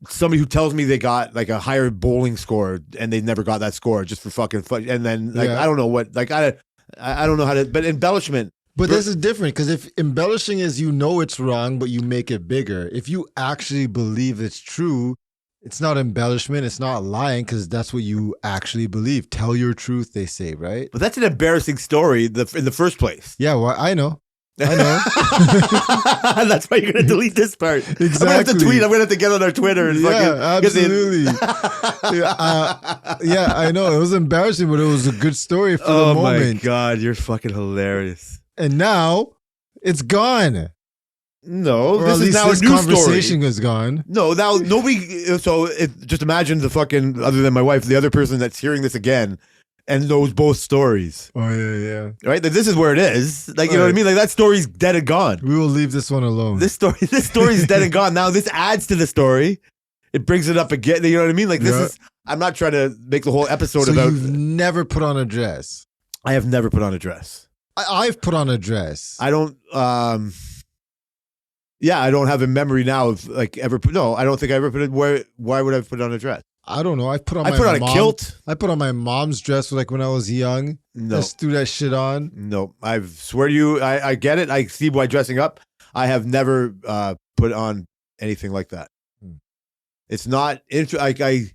somebody who tells me they got like a higher bowling score and they never got that score just for fucking fun. And then, like, Yeah. I don't know what, like, I don't know how to, but embellishment. But this is different because if embellishing is you know it's wrong, but you make it bigger. If you actually believe it's true, it's not embellishment. It's not lying because that's what you actually believe. Tell your truth, they say, right? But that's an embarrassing story in the first place. Yeah, well, I know. I know. That's why you're going to delete this part. Exactly. I'm going to have to tweet. I'm going to have to get on our Twitter. And Yeah, absolutely. Yeah, I know. It was embarrassing, but it was a good story for the moment. Oh my God, you're fucking hilarious. And now it's gone. No, Or this at least is now a this new conversation story. is gone. No, now nobody. So just imagine the fucking, other than my wife, the other person that's hearing this again and knows both stories. Oh, yeah. Right? Like, this is where it is. Like, you know what I Right. mean? Like, that story's dead and gone. We will leave this one alone. This story's dead and gone. Now this adds to the story. It brings it up again. You know what I mean? Like, this Yeah. is. I'm not trying to make the whole episode so about. you've never put on a dress. I have never put on a dress. I've put on a dress. I don't. Yeah, I don't have a memory now of like ever. No, I don't think I ever put it. Why would I put on a dress? I don't know. I put on. I put on a kilt. I put on my mom's dress like when I was young. No, Just threw that shit on. no. I swear to you, I get it. I see why dressing up. I have never put on anything like that. Hmm. It's not I.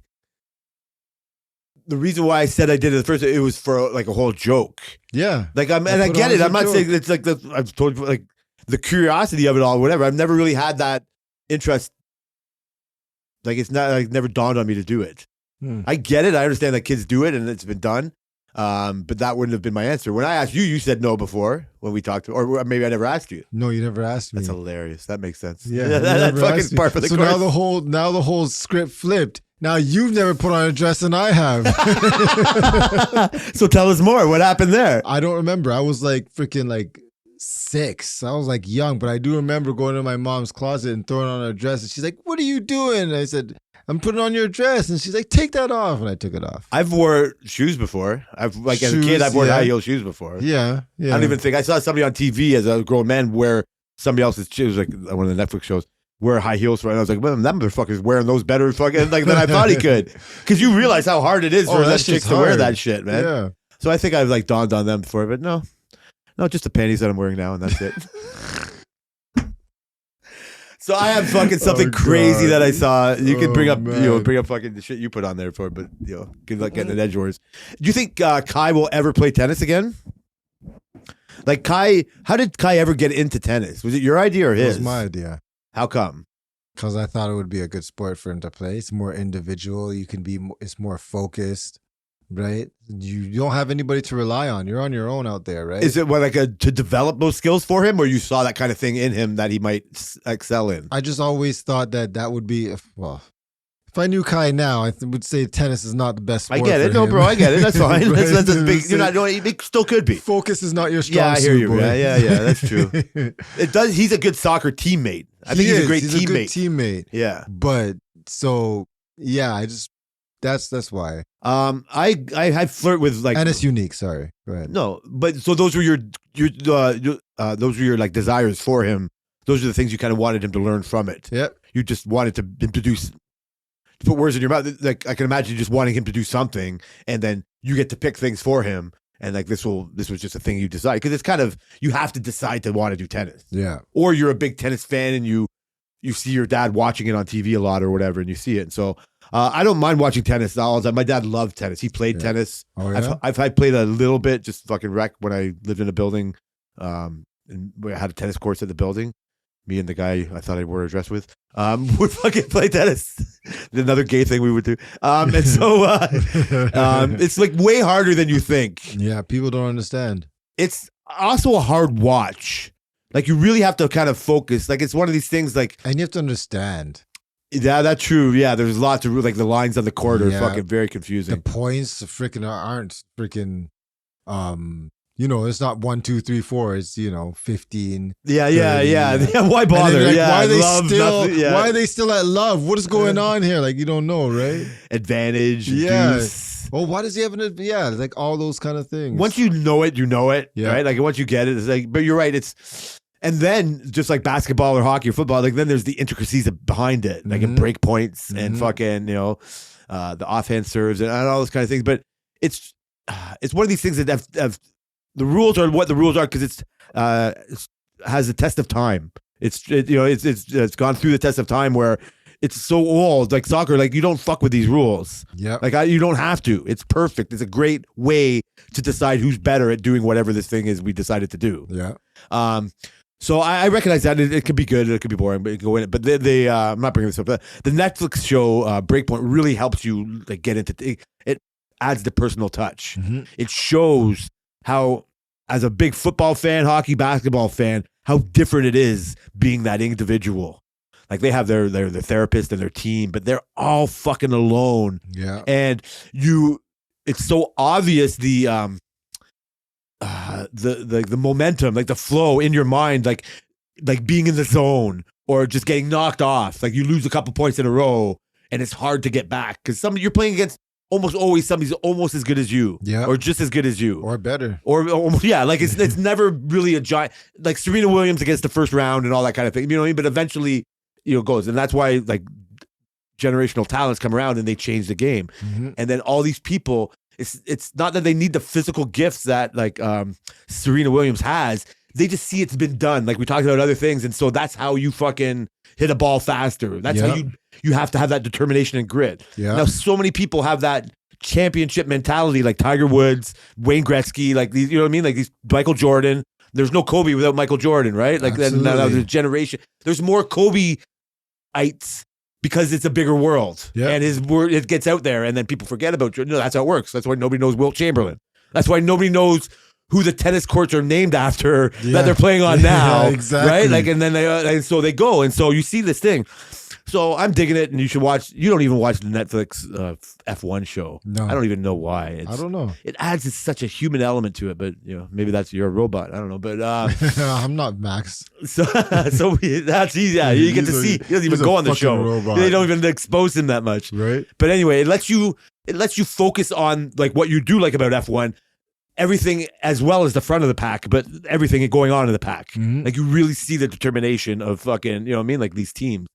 The reason why I said I did it at first, it was for like a whole joke. Yeah. Like and I I put get on it. as I'm a not joke. saying it's like I've told you like the curiosity of it all, whatever. I've never really had that interest. Like it's not like never dawned on me to do it. Hmm. I get it. I understand that kids do it and it's been done. But that wouldn't have been my answer. When I asked you, you said no before when we talked, or maybe I never asked you. No, you never asked me. That's hilarious. That makes sense. Yeah, you that never fucking asked me. part for the So course. now the whole script flipped. Now you've never put on a dress and I have. So tell us more. What happened there? I don't remember. I was like freaking like 6. I was like young, but I do remember going to my mom's closet and throwing on a dress. And she's like, "What are you doing?" And I said, "I'm putting on your dress." And she's like, "Take that off." And I took it off. I've wore shoes before. I've like as a kid, Shoes, I've worn yeah. high heel shoes before. Yeah. I don't even think I saw somebody on TV as a grown man wear somebody else's shoes, like one of the Netflix shows, wear high heels for it. And I was like, well, that motherfucker's wearing those better fucking like than I thought he could. Because you realize how hard it is for that that shit's chicks to wear hard. that shit, man. Yeah. So I think I've like dawned on them before, but no, just the panties that I'm wearing now, and that's it. So I have fucking something Oh, crazy God. that I saw. You can bring Oh, up, man. bring up fucking the shit you put on there for, but good luck getting an edge yours. Do you think Kai will ever play tennis again? Like Kai, how did Kai ever get into tennis? Was it your idea or It his? was my idea. How come? Because I thought it would be a good sport for him to play. It's more individual. It's more focused, right? You don't have anybody to rely on. You're on your own out there, right? Is it to develop those skills for him, or you saw that kind of thing in him that he might excel in? I just always thought that would be, if I knew Kai now, I would say tennis is not the best I sport get it, for no, him. bro. I get it. That's fine. Right? That's a big. You're not. It still could be. Focus is not your strong Yeah, I hear suit, you. boy. Yeah. That's true. It does. He's a good soccer teammate. I think he's a great He's teammate. a good teammate. Yeah. But so yeah, that's why. I flirt with like. And it's unique. Sorry. Go ahead. No, but so those were your those were your like desires for him. Those are the things you kind of wanted him to learn from it. Yep. You just wanted to introduce, to put words in your mouth. Like I can imagine you just wanting him to do something, and then you get to pick things for him. And like this was just a thing you decide, because it's kind of, you have to decide to want to do tennis, Yeah. or you're a big tennis fan and you see your dad watching it on TV a lot or whatever, and you see it. And so I don't mind watching tennis all the time. My dad loved tennis. He played tennis. Oh yeah. I've played a little bit, just fucking wreck when I lived in a building, and we had a tennis course at the building. Me and the guy I thought I'd wear a dress with would fucking play tennis. Another gay thing we would do. And so it's like way harder than you think. Yeah. People don't understand. It's also a hard watch. Like you really have to kind of focus. Like it's one of these things like, And you have to understand yeah, that's true. Yeah, there's lots of like the lines on the court are Yeah. fucking very the confusing. points freaking aren't freaking It's not 1, 2, 3, 4. It's 15. Yeah. 30. Why And bother? then, Yeah, why are they love, still? nothing, yeah. Why are they still at love? What is going on here? Like, you don't know, right? Advantage, Yeah. deuce. Oh, why does he have like all those kind of things. Once you know it, Yeah. right? Like once you get it, it's like. But you're right. And then just like basketball or hockey or football, like then there's the intricacies behind it, like in break points and fucking the offhand serves and all those kind of things. But it's one of these things that have the rules are what the rules are because it's has a test of time. It's gone through the test of time where it's so old, like soccer, like you don't fuck with these rules. Yeah, like you don't have to. It's perfect. It's a great way to decide who's better at doing whatever this thing is we decided to do. Yeah. So I recognize that it could be good, it could be boring, but it can go in it. But I'm not bringing this up. But the Netflix show Breakpoint really helps you like get into it. Adds the personal touch. It shows how, as a big football fan, hockey, basketball fan, how different it is being that individual. Like they have their therapist and their team, but they're all fucking alone. Yeah. And it's so obvious the momentum, like the flow in your mind, like being in the zone or just getting knocked off. Like you lose a couple points in a row and it's hard to get back because you're playing against almost always somebody's almost as good as you, or just as good as you, or better, or yeah, like it's never really a giant like Serena Williams against the first round and all that kind of thing. You know what I mean? But eventually, it goes, and that's why like generational talents come around and they change the game. And then all these people, it's not that they need the physical gifts that like Serena Williams has. They just see it's been done. Like we talked about other things, and so that's how you fucking hit a ball faster. That's how you have to have that determination and grit. Yeah. Now, so many people have that championship mentality, like Tiger Woods, Wayne Gretzky, like these. You know what I mean? Like these Michael Jordan. There's no Kobe without Michael Jordan, right? Like that was a generation. There's more Kobe-ites because it's a bigger world, and his word it gets out there, and then people forget about Jordan. No, that's how it works. That's why nobody knows Wilt Chamberlain. That's why nobody knows who the tennis courts are named after that they're playing on now, exactly. Right? Like, and then so they go, and so you see this thing. So I'm digging it, and you should watch. You don't even watch the Netflix F1 show. No, I don't even know why. I don't know. It adds such a human element to it, but maybe you're a robot. I don't know, but I'm not Max. So that's easy. Yeah, you get to see. He doesn't even go on the show. Robot. They don't even expose him that much, right? But anyway, it lets you focus on like what you do like about F1. Everything as well as the front of the pack, but everything going on in the pack. Like you really see the determination of fucking, you know what I mean? Like these teams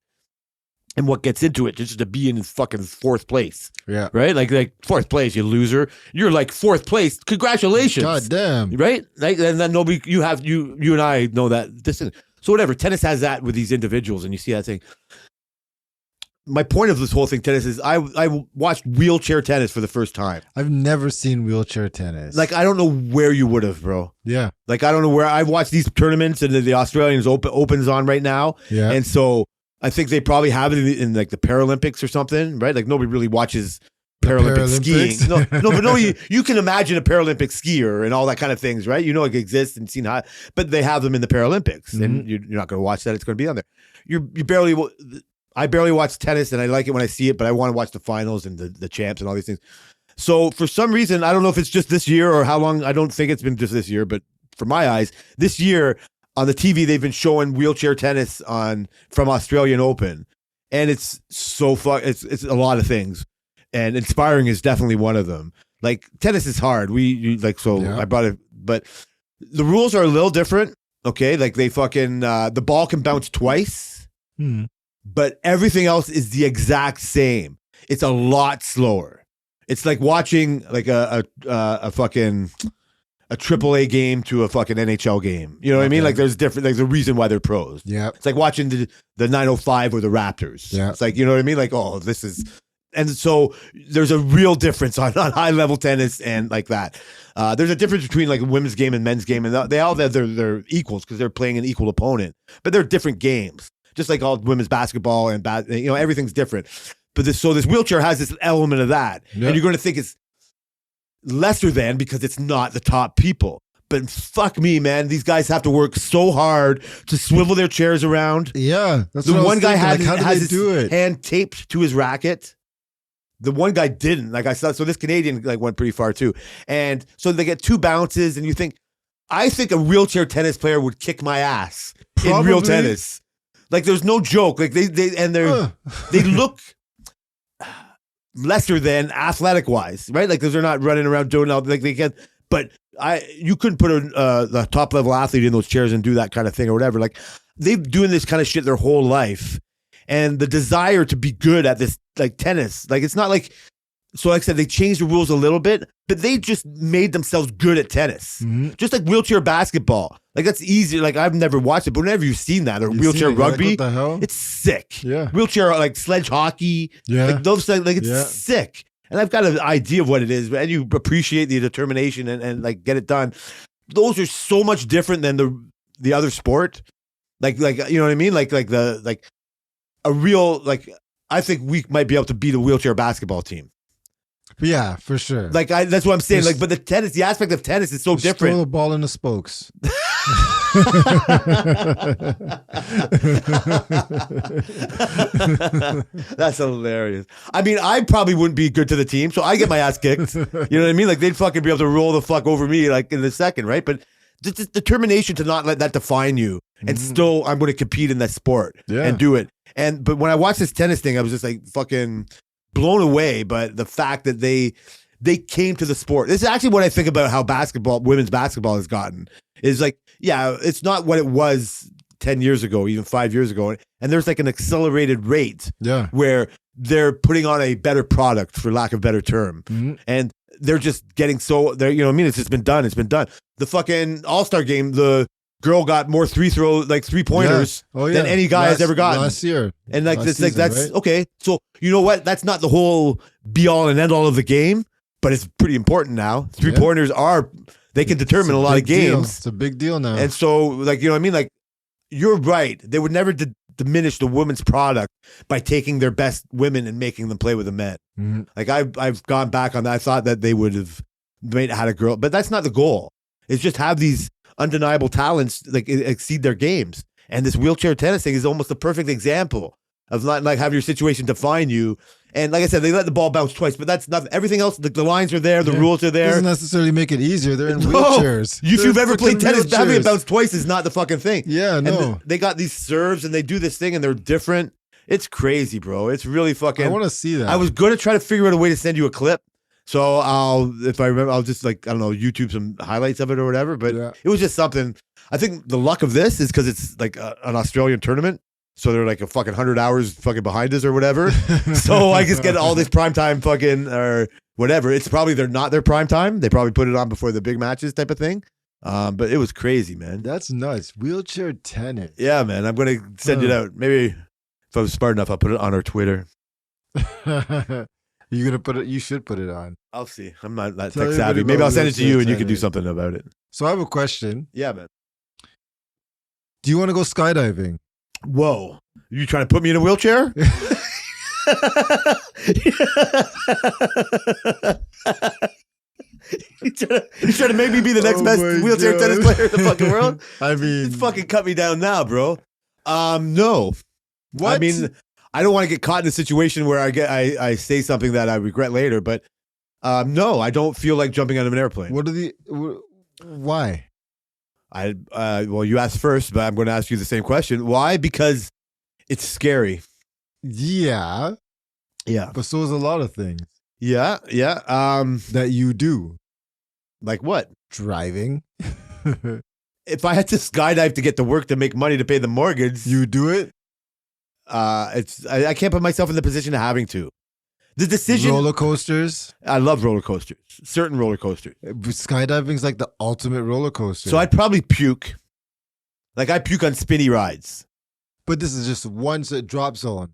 and what gets into it just to be in fucking fourth place. Yeah. Right? Like fourth place, you loser. You're like fourth place. Congratulations. God damn. Right? Like, and then nobody, you and I know that this is, so whatever. Tennis has that with these individuals and you see that thing. My point of this whole thing, tennis, is I watched wheelchair tennis for the first time. I've never seen wheelchair tennis. Like, I don't know where you would have, bro. Yeah. Like, I don't know where. I've watched these tournaments and the Australians Open's on right now. Yeah. And so I think they probably have it in like the Paralympics or something, right? Like nobody really watches Paralympic skiing. No, but you can imagine a Paralympic skier and all that kind of things, right? You know it exists and seen how, but they have them in the Paralympics, and you're not going to watch that. It's going to be on there. I barely watch tennis, and I like it when I see it, but I want to watch the finals and the champs and all these things. So for some reason, I don't know if it's just this year or how long. I don't think it's been just this year, but for my eyes, this year on the TV they've been showing wheelchair tennis from Australian Open, and it's so it's a lot of things, and inspiring is definitely one of them. Like tennis is hard. I brought it, but the rules are a little different. Okay, like they fucking the ball can bounce twice. But everything else is the exact same. It's a lot slower. It's like watching like a fucking a AAA game to a fucking NHL game. You know what I mean? Like there's a reason why they're pros. Yeah. It's like watching the 905 or the Raptors. Yeah. It's like, you know what I mean? Like, oh, this is, and so there's a real difference on high level tennis and like that. There's a difference between like a women's game and men's game, and they all have they're equals because they're playing an equal opponent, but they're different games. Just like all women's basketball and everything's different. But this wheelchair has this element of that. Yep. And you're going to think it's lesser than because it's not the top people. But fuck me, man. These guys have to work so hard to swivel their chairs around. Yeah. That's the what one guy has his hand taped to his racket. The one guy didn't. Like I saw, so this Canadian like went pretty far too. And so they get two bounces and you think, I think a wheelchair tennis player would kick my ass in real tennis. Like there's no joke. Like they look lesser than athletic wise, right? Like because they're not running around doing all like they can. But you couldn't put the top level athlete in those chairs and do that kind of thing or whatever. Like they've doing this kind of shit their whole life, and the desire to be good at this like tennis, like it's not like. So like I said, they changed the rules a little bit, but they just made themselves good at tennis. Mm-hmm. Just like wheelchair basketball. Like that's easy. Like I've never watched it, but whenever you've seen that, or wheelchair rugby, like, what the hell? It's sick. Yeah. Wheelchair like sledge hockey. Yeah. Like those things, like it's sick. And I've got an idea of what it is, and you appreciate the determination and like get it done. Those are so much different than the other sport. Like you know what I mean? Like a real like I think we might be able to beat a wheelchair basketball team. Yeah, for sure. Like that's what I'm saying. Like, but the aspect of tennis is so different. Throw the ball in the spokes. That's hilarious. I mean, I probably wouldn't be good to the team, so I get my ass kicked. You know what I mean? Like they'd fucking be able to roll the fuck over me like in the second, right? But just determination to not let that define you, and still I'm going to compete in that sport and do it. But when I watched this tennis thing, I was just like fucking blown away by the fact that they came to the sport. This is actually what I think about how women's basketball has gotten. Is like, yeah, it's not what it was 10 years ago, even 5 years ago. And there's like an accelerated rate where they're putting on a better product, for lack of a better term. Mm-hmm. And they're just getting you know what I mean? It's just been done. It's been done. The fucking All-Star game, the girl got more three-pointers than any guy has ever gotten last year. And like this, like that's right? Okay. So you know what? That's not the whole be-all and end-all of the game, but it's pretty important now. Three-pointers they can determine a lot of games. It's a big deal now. And so, like, you know what I mean? Like, you're right. They would never diminish the women's product by taking their best women and making them play with the men. Mm-hmm. Like, I've gone back on that. I thought that they would have had a girl, but that's not the goal. It's just have these undeniable talents like exceed their games. And this wheelchair tennis thing is almost the perfect example of not like having your situation define you. And like I said, they let the ball bounce twice, but that's not everything else. The lines are there, the rules are there. Doesn't necessarily make it easier. They're in wheelchairs. If you've ever played tennis, having it bounce twice is not the fucking thing. Yeah, no. And they got these serves and they do this thing and they're different. It's crazy, bro. It's really fucking. I want to see that. I was going to try to figure out a way to send you a clip. So if I remember, I'll just like, I don't know, YouTube some highlights of it or whatever. But it was just something. I think the luck of this is because it's like an Australian tournament. So they're like a fucking 100 hours fucking behind us or whatever. So I just get all this primetime fucking or whatever. It's probably not their prime time. They probably put it on before the big matches type of thing. But it was crazy, man. That's nuts. Wheelchair tennis. Yeah, man. I'm going to send it out. Maybe if I was smart enough, I'll put it on our Twitter. You're going to put it? You should put it on. I'll see. I'm not that tech savvy. Maybe I'll send it to you and you can do something about it. So I have a question. Yeah, man. Do you want to go skydiving? Whoa. You trying to put me in a wheelchair? You trying to make me be the next best wheelchair tennis player in the fucking world? I mean, it's fucking cut me down now, bro. No. What? I mean, I don't want to get caught in a situation where I say something that I regret later, but no, I don't feel like jumping out of an airplane. Why? Well, you asked first, but I'm going to ask you the same question. Why? Because it's scary. Yeah. Yeah. But so is a lot of things. Yeah. Yeah. That you do. Like what? Driving. If I had to skydive to get to work to make money to pay the mortgage, you do it? I can't put myself in the position of having to. The decision. Roller coasters. I love roller coasters. Certain roller coasters. Skydiving's like the ultimate roller coaster. So I'd probably puke. Like I puke on spinny rides. But this is just one drop zone.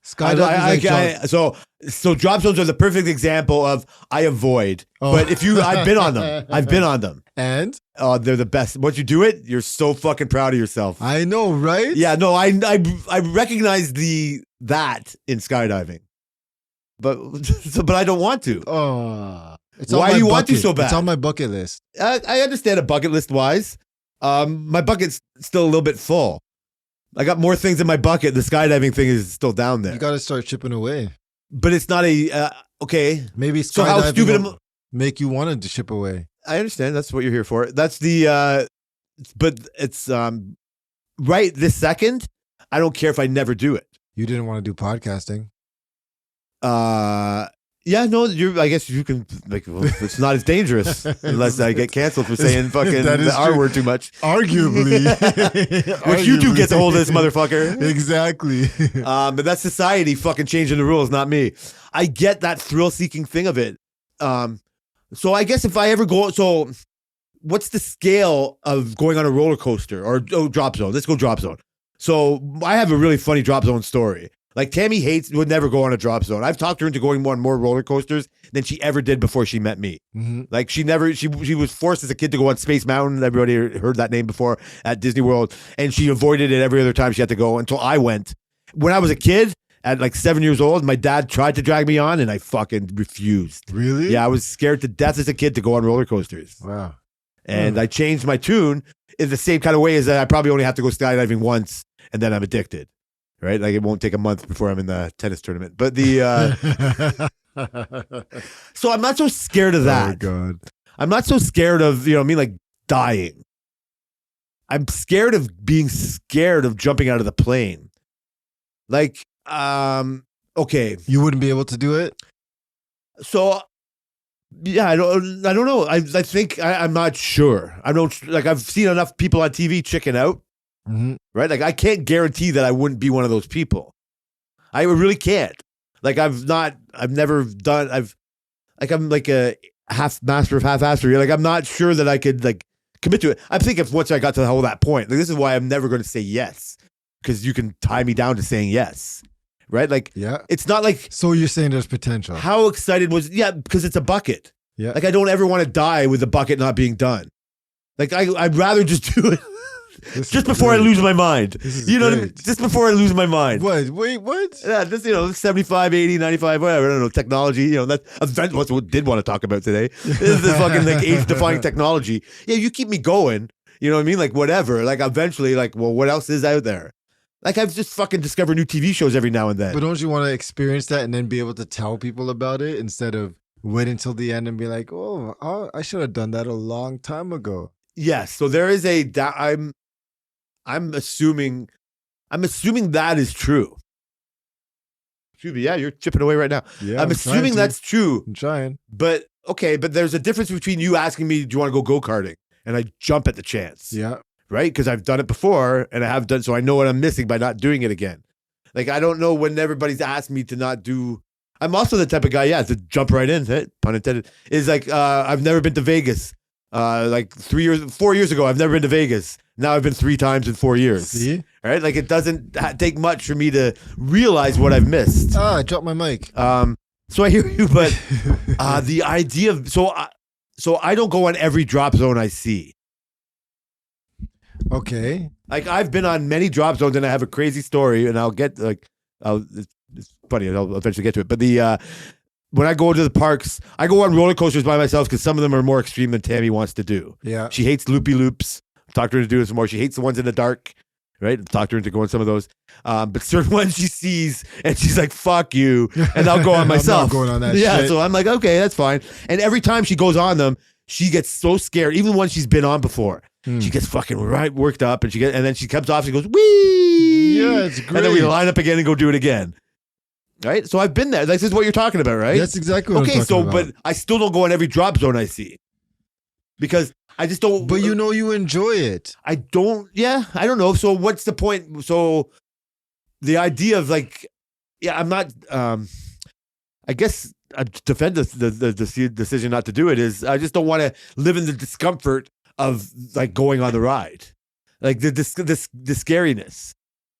Skydiving. So drop zones are the perfect example of I avoid. Oh. But I've been on them. I've been on them. And? They're the best. Once you do it, you're so fucking proud of yourself. I know, right? Yeah, no, I recognize that in skydiving. But I don't want to. Why do you want to so bad? It's on my bucket list. I understand a bucket list wise. My bucket's still a little bit full. I got more things in my bucket. The skydiving thing is still down there. You got to start chipping away. But it's not okay. Maybe skydiving so how stupid make you want to chip away. I understand. That's what you're here for. That's the but it's right this second. I don't care if I never do it. You didn't want to do podcasting. Yeah, no, I guess you can, like, well, it's not as dangerous unless I get canceled for saying fucking the R word too much. Arguably. Which you do get the hold of this motherfucker. Exactly. But that's society fucking changing the rules, not me. I get that thrill-seeking thing of it. So I guess if I ever go, so what's the scale of going on a roller coaster or drop zone? Let's go drop zone. So I have a really funny drop zone story. Like Tammy would never go on a drop zone. I've talked her into going on more roller coasters than she ever did before she met me. Mm-hmm. Like she was forced as a kid to go on Space Mountain. Everybody heard that name before at Disney World. And she avoided it every other time she had to go until I went. When I was a kid, at like 7 years old, my dad tried to drag me on and I fucking refused. Really? Yeah, I was scared to death as a kid to go on roller coasters. Wow. And I changed my tune in the same kind of way as that I probably only have to go skydiving once and then I'm addicted. Right? Like it won't take a month before I'm in the tennis tournament. But so I'm not so scared of that. Oh, God. I'm not so scared of, like dying. I'm scared of being scared of jumping out of the plane. Like, okay. You wouldn't be able to do it? So, yeah, I don't know. I think I'm not sure. I've seen enough people on TV chicken out. Mm-hmm. Right? Like I can't guarantee that I wouldn't be one of those people. I really can't. Like I'm like a half master of half-assery. Like I'm not sure that I could like commit to it. I think if once I got to that point, like this is why I'm never going to say yes. Because you can tie me down to saying yes. Right? Like it's not like. So you're saying there's potential. How excited because it's a bucket. Yeah. Like I don't ever want to die with the bucket not being done. Like I'd rather just do it. Just before I lose my mind. You know what I mean? Just before I lose my mind. What? Wait, what? Yeah, this, 75, 80, 95, whatever. I don't know, technology, that's what we did want to talk about today. This is the fucking like age-defying technology. Yeah, you keep me going. You know what I mean? Like whatever. Like eventually, like, well, what else is out there? Like I've just fucking discovered new TV shows every now and then. But don't you want to experience that and then be able to tell people about it instead of wait until the end and be like, oh, I should have done that a long time ago. Yes. So there is I'm assuming that is true. Excuse me. Yeah, you're chipping away right now. Yeah, I'm assuming that's true. I'm trying. But okay, but there's a difference between you asking me, do you want to go go-karting? And I jump at the chance. Yeah. Right? Because I've done it before and I have done, so I know what I'm missing by not doing it again. Like, I don't know when everybody's asked me to not do. I'm also the type of guy, to jump right in, pun intended, is like, I've never been to Vegas. Like 4 years ago, I've never been to Vegas. Now I've been 3 times in 4 years. See? All right? Like it doesn't take much for me to realize what I've missed. I dropped my mic. So I hear you, but the idea of, so I don't go on every drop zone I see. Okay. Like I've been on many drop zones and I have a crazy story and I'll get it's funny. I'll eventually get to it. But when I go to the parks, I go on roller coasters by myself because some of them are more extreme than Tammy wants to do. Yeah. She hates loopy loops. Talked her into doing some more. She hates the ones in the dark, right? Talked her into going some of those. But certain ones she sees and she's like, fuck you. And I'll go on myself. I'm not going on that yeah, shit. So I'm like, okay, that's fine. And every time she goes on them, she gets so scared, even when she's been on before. She gets fucking worked up and then she comes off and goes, wee! Yeah, it's great. And then we line up again and go do it again. Right? So I've been there. This is what you're talking about, right? That's exactly what I'm talking about. But I still don't go on every drop zone I see. Because I just don't. But you enjoy it. I don't know. So what's the point? So the idea of like, I'm not, I guess I defend the decision not to do it is I just don't want to live in the discomfort of like going on the ride. Like the scariness.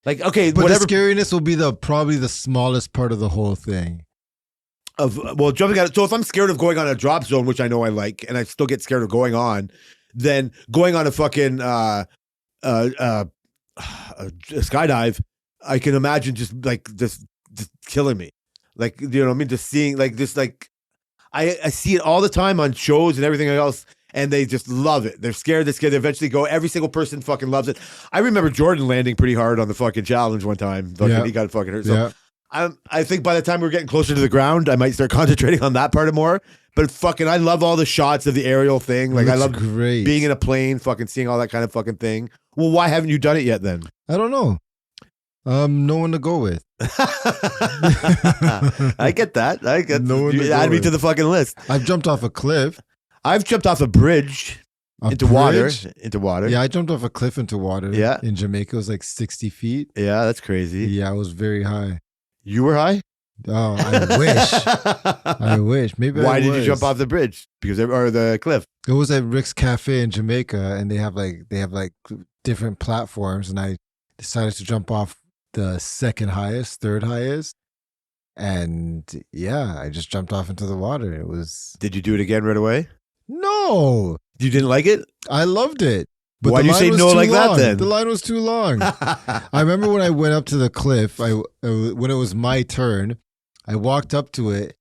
Like, okay, but whatever. The scariness will be probably the smallest part of the whole thing. Jumping out. So if I'm scared of going on a drop zone, which I know I like, and I still get scared of going on, then going on a fucking a skydive, I can imagine just killing me. Like, you know what I mean? Just seeing like this, like I see it all the time on shows and everything else. And they just love it. They're scared. They eventually go. Every single person fucking loves it. I remember Jordan landing pretty hard on the fucking challenge one time. He got fucking hurt. So I think by the time we were getting closer to the ground, I might start concentrating on that part more. But fucking, I love all the shots of the aerial thing. Like, I Looks love great. being in a plane, fucking seeing all that kind of fucking thing. Well, why haven't you done it yet then? I don't know. No one to go with. I get that. I get No one to you go add me with. to the fucking list. I've jumped off a cliff. I've jumped off a bridge A into bridge? water. Into water. Yeah, I jumped off a cliff into water. Yeah. In Jamaica, it was like 60 feet. Yeah, that's crazy. Yeah, I was very high. You were high? Oh, I wish. I wish. Maybe. Why I did you was. jump off the bridge? Because or the cliff? It was at Rick's Cafe in Jamaica, and they have like different platforms, and I decided to jump off the second highest, third highest, and yeah, I just jumped off into the water. It was Did you do it again right away? no, You didn't like it? I loved it. But Why'd the you line say was no too like that long. then? The line was too long. I remember when I went up to the cliff. When it was my turn, I walked up to it,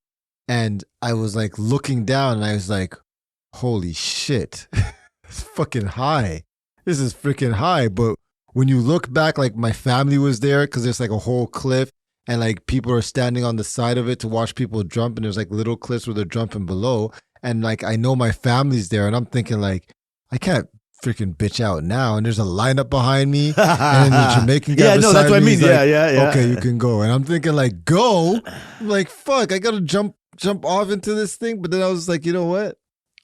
and I was like looking down, and I was like, "Holy shit, it's fucking high! This is freaking high!" But when you look back, like my family was there because there's like a whole cliff, and like people are standing on the side of it to watch people jump, and there's like little cliffs where they're jumping below, and like I know my family's there, and I'm thinking like, I can't freaking bitch out now, and there's a lineup behind me, and then the Jamaican guy Yeah, no, that's beside what I me mean. is like, Yeah. okay, you can go, and I'm thinking like, go, I'm like, fuck, I gotta jump off into this thing, but then I was like, you know what,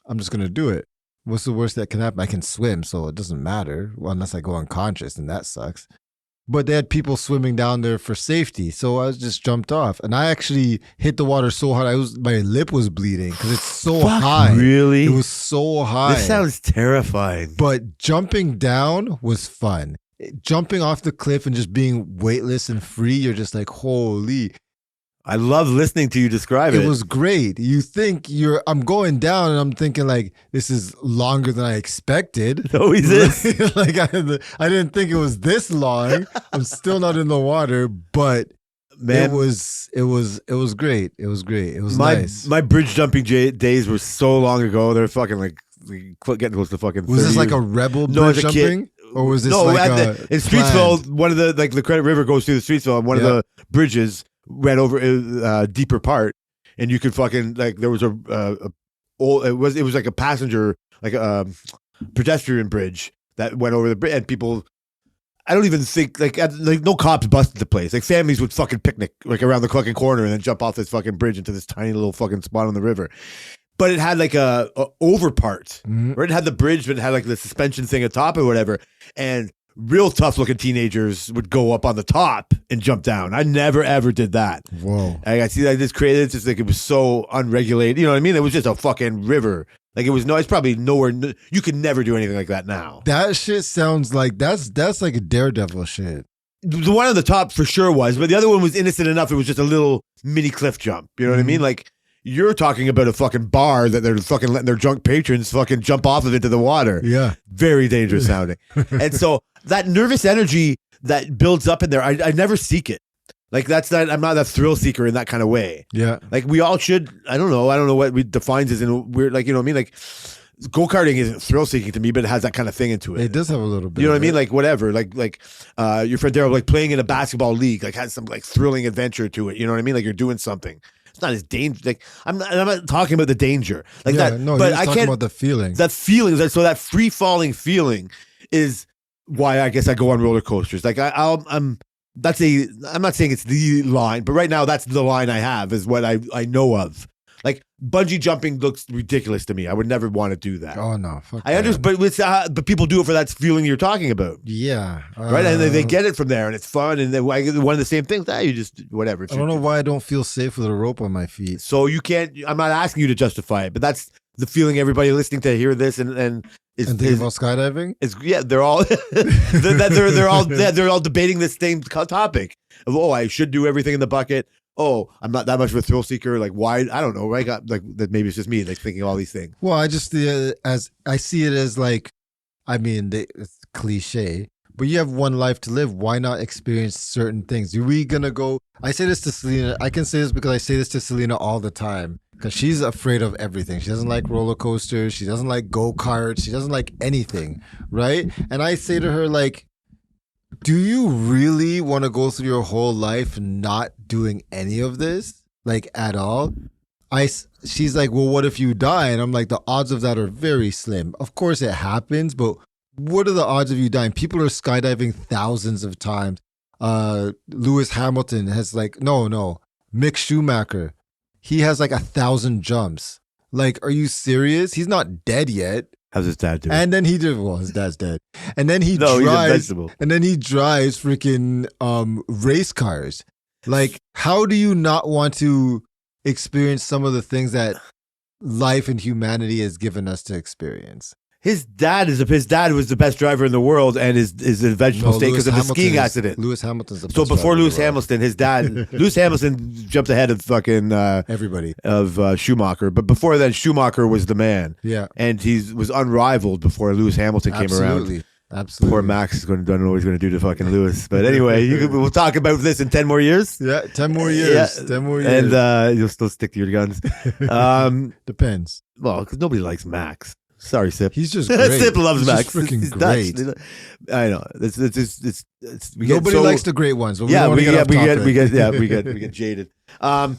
I'm just gonna do it. What's the worst that can happen? I can swim, so it doesn't matter, well, unless I go unconscious, and that sucks. But they had people swimming down there for safety, so I just jumped off, and I actually hit the water so hard, my lip was bleeding because it's so Fuck, high. really? It was so high. This sounds terrifying. But jumping down was fun. Jumping off the cliff and just being weightless and free, you're just like, holy. I love listening to you describe it. It was great. You think I'm going down and I'm thinking like, this is longer than I expected. No, he is. Like I didn't think it was this long. I'm still not in the water, but Man, it was great. It was great. It was my nice. my bridge jumping days were so long ago. They're fucking like getting close to fucking. Was 30 this like a years. rebel No, bridge as a kid- jumping? Or was this no, like in Streetsville, one of the like the Credit River goes through the Streetsville, and one of Yeah. the bridges went over a deeper part, and you could fucking like there was it was like a passenger like a pedestrian bridge that went over the bridge, and people. I don't even think like no cops busted the place. Like families would fucking picnic like around the fucking corner and then jump off this fucking bridge into this tiny little fucking spot on the river. But it had like a over part, Mhm. where it had the bridge, but it had like the suspension thing atop or whatever. And real tough looking teenagers would go up on the top and jump down. I never ever did that. Whoa. I see like this created. It's just like it was so unregulated. You know what I mean? It was just a fucking river. Like it was no. It's probably nowhere. You could never do anything like that now. That shit sounds like that's like a daredevil shit. The one on the top for sure was, but the other one was innocent enough. It was just a little mini cliff jump. You know what I mean? Like you're talking about a fucking bar that they're fucking letting their drunk patrons fucking jump off of into the water. Yeah. Very dangerous sounding. And so that nervous energy that builds up in there, I never seek it. Like I'm not a thrill seeker in that kind of way. Yeah. Like we all should. I don't know what we defines as in weird. Like you know what I mean? Like go karting isn't thrill seeking to me, but it has that kind of thing into it. It does have a little bit. You know what I of mean? it. Like whatever. Like your friend Daryl, like playing in a basketball league, like has some like thrilling adventure to it. You know what I mean? Like you're doing something. It's not as dangerous. Like I'm not talking about the danger. Like yeah, that. no, but you're just I talking can't. about the feeling. That feeling. So that free falling feeling is why I guess I go on roller coasters. Like I'm not saying it's the line, but right now that's the line I have is what I know of. Like bungee jumping looks ridiculous to me. I would never want to do that. Oh no, fuck I that. understand, but people do it for that feeling you're talking about, Yeah. right? And they get it from there, and it's fun. And then one of the same things. You just whatever. I don't know why I don't feel safe with a rope on my feet. So you can't. I'm not asking you to justify it, but that's the feeling everybody listening to hear this and is And thinking about skydiving? they're all they're all debating this same topic of I should do everything in the bucket. I'm not that much of a thrill seeker. Like why? I don't know. Right? Like that. Maybe it's just me like thinking all these things. Well, I just as I see it as like, I mean, it's cliche, but you have one life to live. Why not experience certain things? Are we gonna go? I say this to Selena. I can say this because I say this to Selena all the time because she's afraid of everything. She doesn't like roller coasters. She doesn't like go-karts. She doesn't like anything, right? And I say to her like, do you really want to go through your whole life not doing any of this, like at all? she's like, well, what if you die? And I'm like, the odds of that are very slim. Of course it happens, but what are the odds of you dying? People are skydiving thousands of times. Lewis Hamilton has like, no, Mick Schumacher, he has like 1,000 jumps. Like, are you serious? He's not dead yet. How's his dad doing? And then his dad's dead. And then he no, drives, freaking race cars. Like, how do you not want to experience some of the things that life and humanity has given us to experience? His dad was the best driver in the world, and is in a vegetable state because of the skiing accident. Lewis Hamilton's the best So before driver Lewis Hamilton, his dad, Lewis Hamilton jumped ahead of fucking everybody of Schumacher. But before then, Schumacher was the man. Yeah, and he was unrivaled before Lewis Hamilton came around. Absolutely. Poor Max is don't know what he's going to do to fucking Lewis. But anyway, we'll talk about this in 10 more years. Yeah, 10 more years. Yeah. 10 more years. And you'll still stick to your guns. Depends. Well, because nobody likes Max. Sorry, Sip. He's just great. Sip loves He's Max. Just freaking he's great. Nuts. I know. Nobody likes the great ones. But we get jaded. But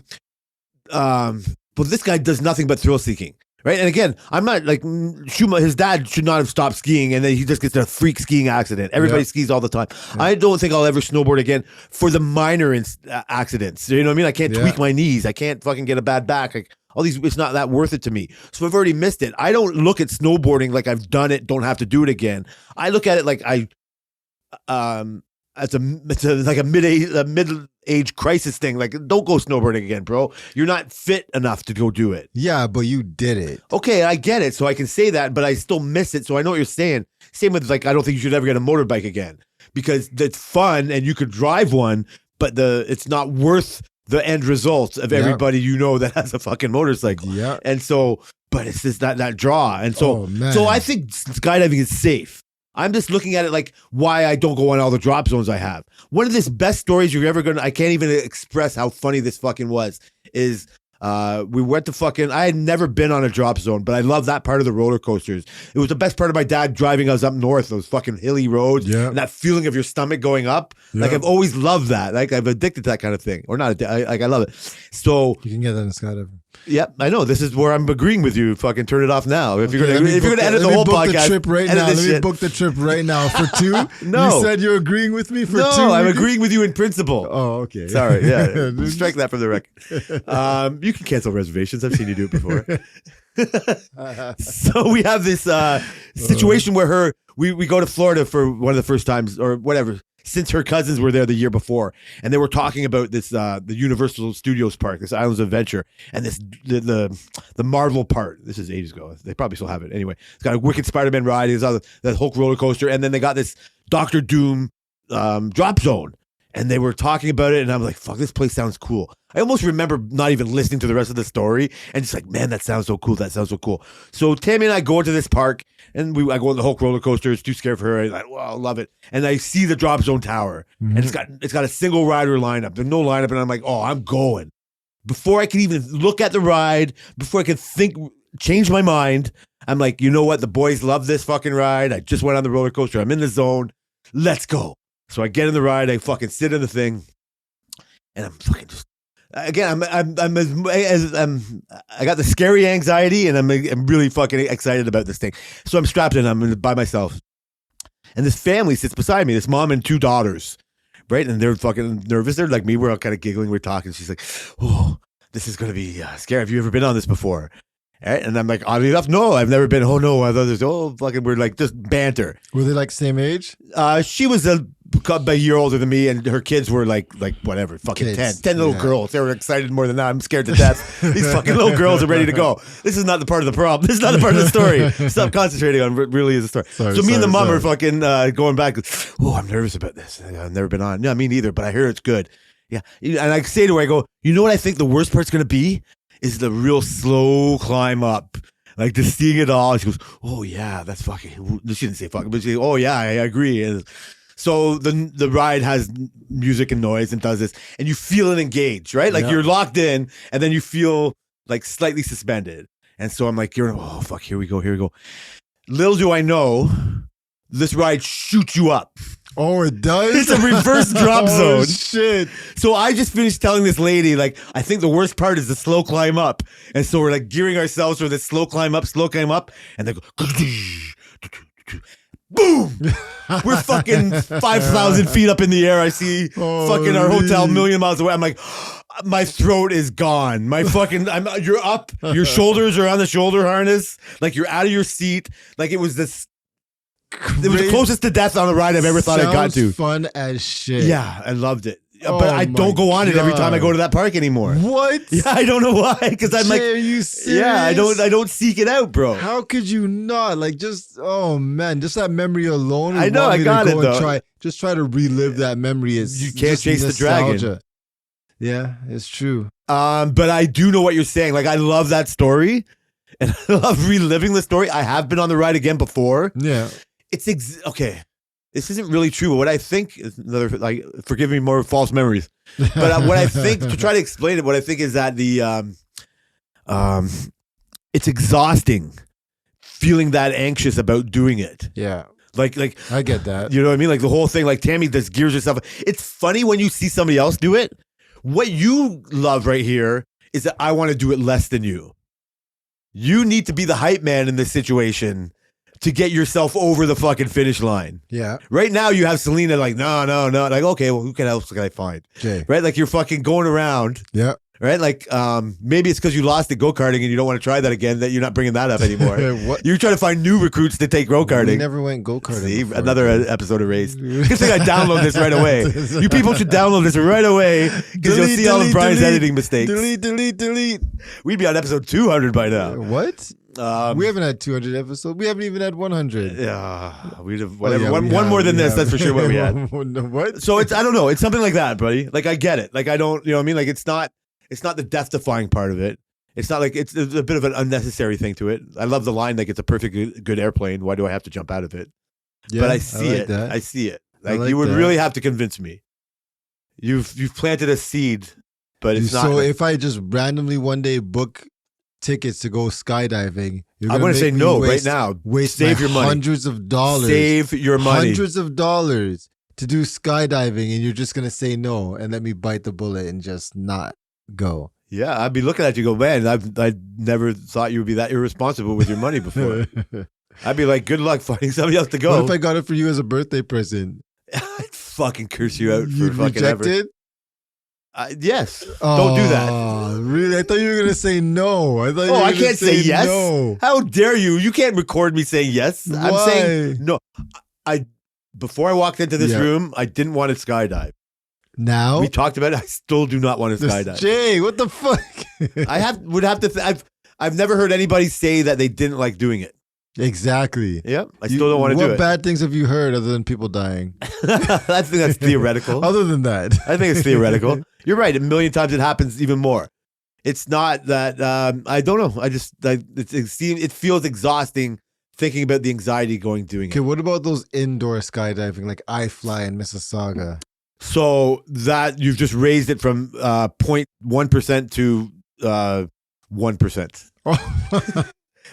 this guy does nothing but thrill seeking. Right. And again, I'm not like his dad should not have stopped skiing, and then he just gets in a freak skiing accident. Everybody skis all the time. Yeah. I don't think I'll ever snowboard again for the minor accidents. You know what I mean? I can't tweak my knees. I can't fucking get a bad back. Like all these, it's not that worth it to me. So I've already missed it. I don't look at snowboarding like I've done it, don't have to do it again. I look at it like it's like a mid-age crisis thing. Like, don't go snowboarding again, bro. You're not fit enough to go do it. Yeah, but you did it. Okay, I get it. So I can say that, but I still miss it. So I know what you're saying. Same with like, I don't think you should ever get a motorbike again because it's fun and you could drive one, but it's not worth the end result of everybody you know that has a fucking motorcycle. Yeah. And so, but it's just that draw. And so, so I think skydiving is safe. I'm just looking at it like why I don't go on all the drop zones I have. One of the best stories you're ever going to, I can't even express how funny this fucking was, is we went to fucking, I had never been on a drop zone, but I love that part of the roller coasters. It was the best part of my dad driving us up north, those fucking hilly roads, and that feeling of your stomach going up. Like I've always loved that. Like I've addicted to that kind of thing. Or not, I love it. So you can get that in skydiving. Yep, I know. This is where I'm agreeing with you. Fucking turn it off now. If you're gonna edit the whole podcast, let me book the trip right now for 2. No, you said you're agreeing with me for 2. No, I'm agreeing with you in principle. Oh, okay. Sorry. Yeah, strike that from the record. You can cancel reservations. I've seen you do it before. So we have this situation where we go to Florida for one of the first times or whatever. Since her cousins were there the year before, and they were talking about this the Universal Studios park, this Islands of Adventure, and this the Marvel part. This is ages ago. They probably still have it. Anyway, it's got a wicked Spider-Man ride. It's got that Hulk roller coaster, and then they got this Doctor Doom drop zone. And they were talking about it, and I'm like, fuck, this place sounds cool. I almost remember not even listening to the rest of the story, and just like, man, that sounds so cool. That sounds so cool. So Tammy and I go into this park, and I go on the Hulk roller coaster. It's too scared for her. I'm like, wow, I love it. And I see the drop zone tower, and it's got a single rider lineup. There's no lineup, and I'm like, oh, I'm going. Before I could even look at the ride, before I could change my mind, I'm like, you know what? The boys love this fucking ride. I just went on the roller coaster. I'm in the zone. Let's go. So I get in the ride, I fucking sit in the thing, and I'm fucking just, again, I got the scary anxiety, and I'm really fucking excited about this thing. So I'm strapped in, I'm by myself. And this family sits beside me, this mom and 2 daughters, right? And they're fucking nervous. They're like me, we're all kind of giggling, we're talking. She's like, oh, this is going to be scary. Have you ever been on this before? Right? And I'm like, oddly enough, no, I've never been. Oh no, I thought there's fucking. We're like just banter. Were they like same age? She was a year older than me, and her kids were like whatever, fucking kids. 10 little girls. They were excited more than that. I'm scared to death. These fucking little girls are ready to go. This is not the part of the problem. This is not the part of the story. Stop concentrating on what really is the story. So me and the mom are fucking going back. Oh, I'm nervous about this. I've never been on. No, me neither. But I hear it's good. Yeah, and I say to her, I go, you know what I think the worst part's gonna be is the real slow climb up. Like just seeing it all. She goes, oh yeah, that's fucking, she didn't say fucking, but she goes, oh yeah, I agree. And so the ride has music and noise and does this, and you feel it engaged, right? Like you're locked in, and then you feel like slightly suspended. And so I'm like, oh fuck, here we go. Little do I know, this ride shoots you up. Oh, it does? It's a reverse drop zone. Oh, shit. So I just finished telling this lady, like, I think the worst part is the slow climb up. And so we're like gearing ourselves for this slow climb up. And they go, boom! We're fucking 5,000 feet up in the air. I see fucking our hotel a million miles away. I'm like, my throat is gone. You're up. Your shoulders are on the shoulder harness. Like you're out of your seat. Like it was this. It was the closest to death on the ride I've ever thought I got to. Fun as shit. Yeah, I loved it. But I don't go on it every time I go to that park anymore. What? Yeah, I don't know why. Because I'm like, are you serious? Yeah, I don't seek it out, bro. How could you not? Like, just just that memory alone. I know, I got it though. Try to relive that memory. You can't chase the dragon. Yeah, it's true. But I do know what you're saying. Like, I love that story, and I love reliving the story. I have been on the ride again before. Yeah. It's okay. This isn't really true, but what I think is another, like, forgive me, more false memories. But what I think, to try to explain it, what I think is that it's exhausting feeling that anxious about doing it. Yeah. Like I get that. You know what I mean? Like the whole thing, like Tammy just gears herself. It's funny when you see somebody else do it. What you love right here is that I want to do it less than you. You need to be the hype man in this situation to get yourself over the fucking finish line. Yeah. Right now you have Selena like, no. Like, okay, well, who else can I find? Okay. Right? Like you're fucking going around. Yeah. Right? Like, maybe it's because you lost at go-karting and you don't want to try that again that you're not bringing that up anymore. You're trying to find new recruits to take go-karting. We never went go-karting. See, another episode of Race. Good thing I download this right away. You people should download this right away because you'll see all of Brian's editing mistakes. Delete. We'd be on episode 200 by now. What? We haven't had 200 episodes. We haven't even had 100. Yeah, we'd have whatever. One more than this. That's for sure what we had. What? So I don't know. It's something like that, buddy. Like I get it. Like I don't. You know what I mean? Like it's not the death-defying part of it. It's not like it's a bit of an unnecessary thing to it. I love the line like it's a perfect good airplane. Why do I have to jump out of it? Yeah, but I see it. That. I see it. Like you would really have to convince me. You've planted a seed, but it's not. So if I just randomly one day book tickets to go skydiving, I'm going to say no right now. Save your money. Hundreds of dollars. Save your money. Hundreds of dollars to do skydiving, and you're just going to say no and let me bite the bullet and just not go. Yeah, I'd be looking at you go, man, I never thought you would be that irresponsible with your money before. I'd be like, good luck finding somebody else to go. What if I got it for you as a birthday present? I'd fucking curse you out for You'd fucking reject ever. It? Yes. Don't do that. Really? I thought you were going to say no. I can't say yes. No. How dare you? You can't record me saying yes. Why? I'm saying no. Before I walked into this room, I didn't want to skydive. Now? We talked about it. I still do not want to skydive. Jay, what the fuck? I've never heard anybody say that they didn't like doing it. Exactly. Yep. I still don't want to do it. What bad things have you heard other than people dying? I think that's theoretical. Other than that. I think it's theoretical. You're right. A million times it happens even more. It's not that, I don't know. It feels exhausting thinking about the anxiety doing it. Okay, what about those indoor skydiving like iFly in Mississauga? So that you've just raised it from 0.1% to 1%.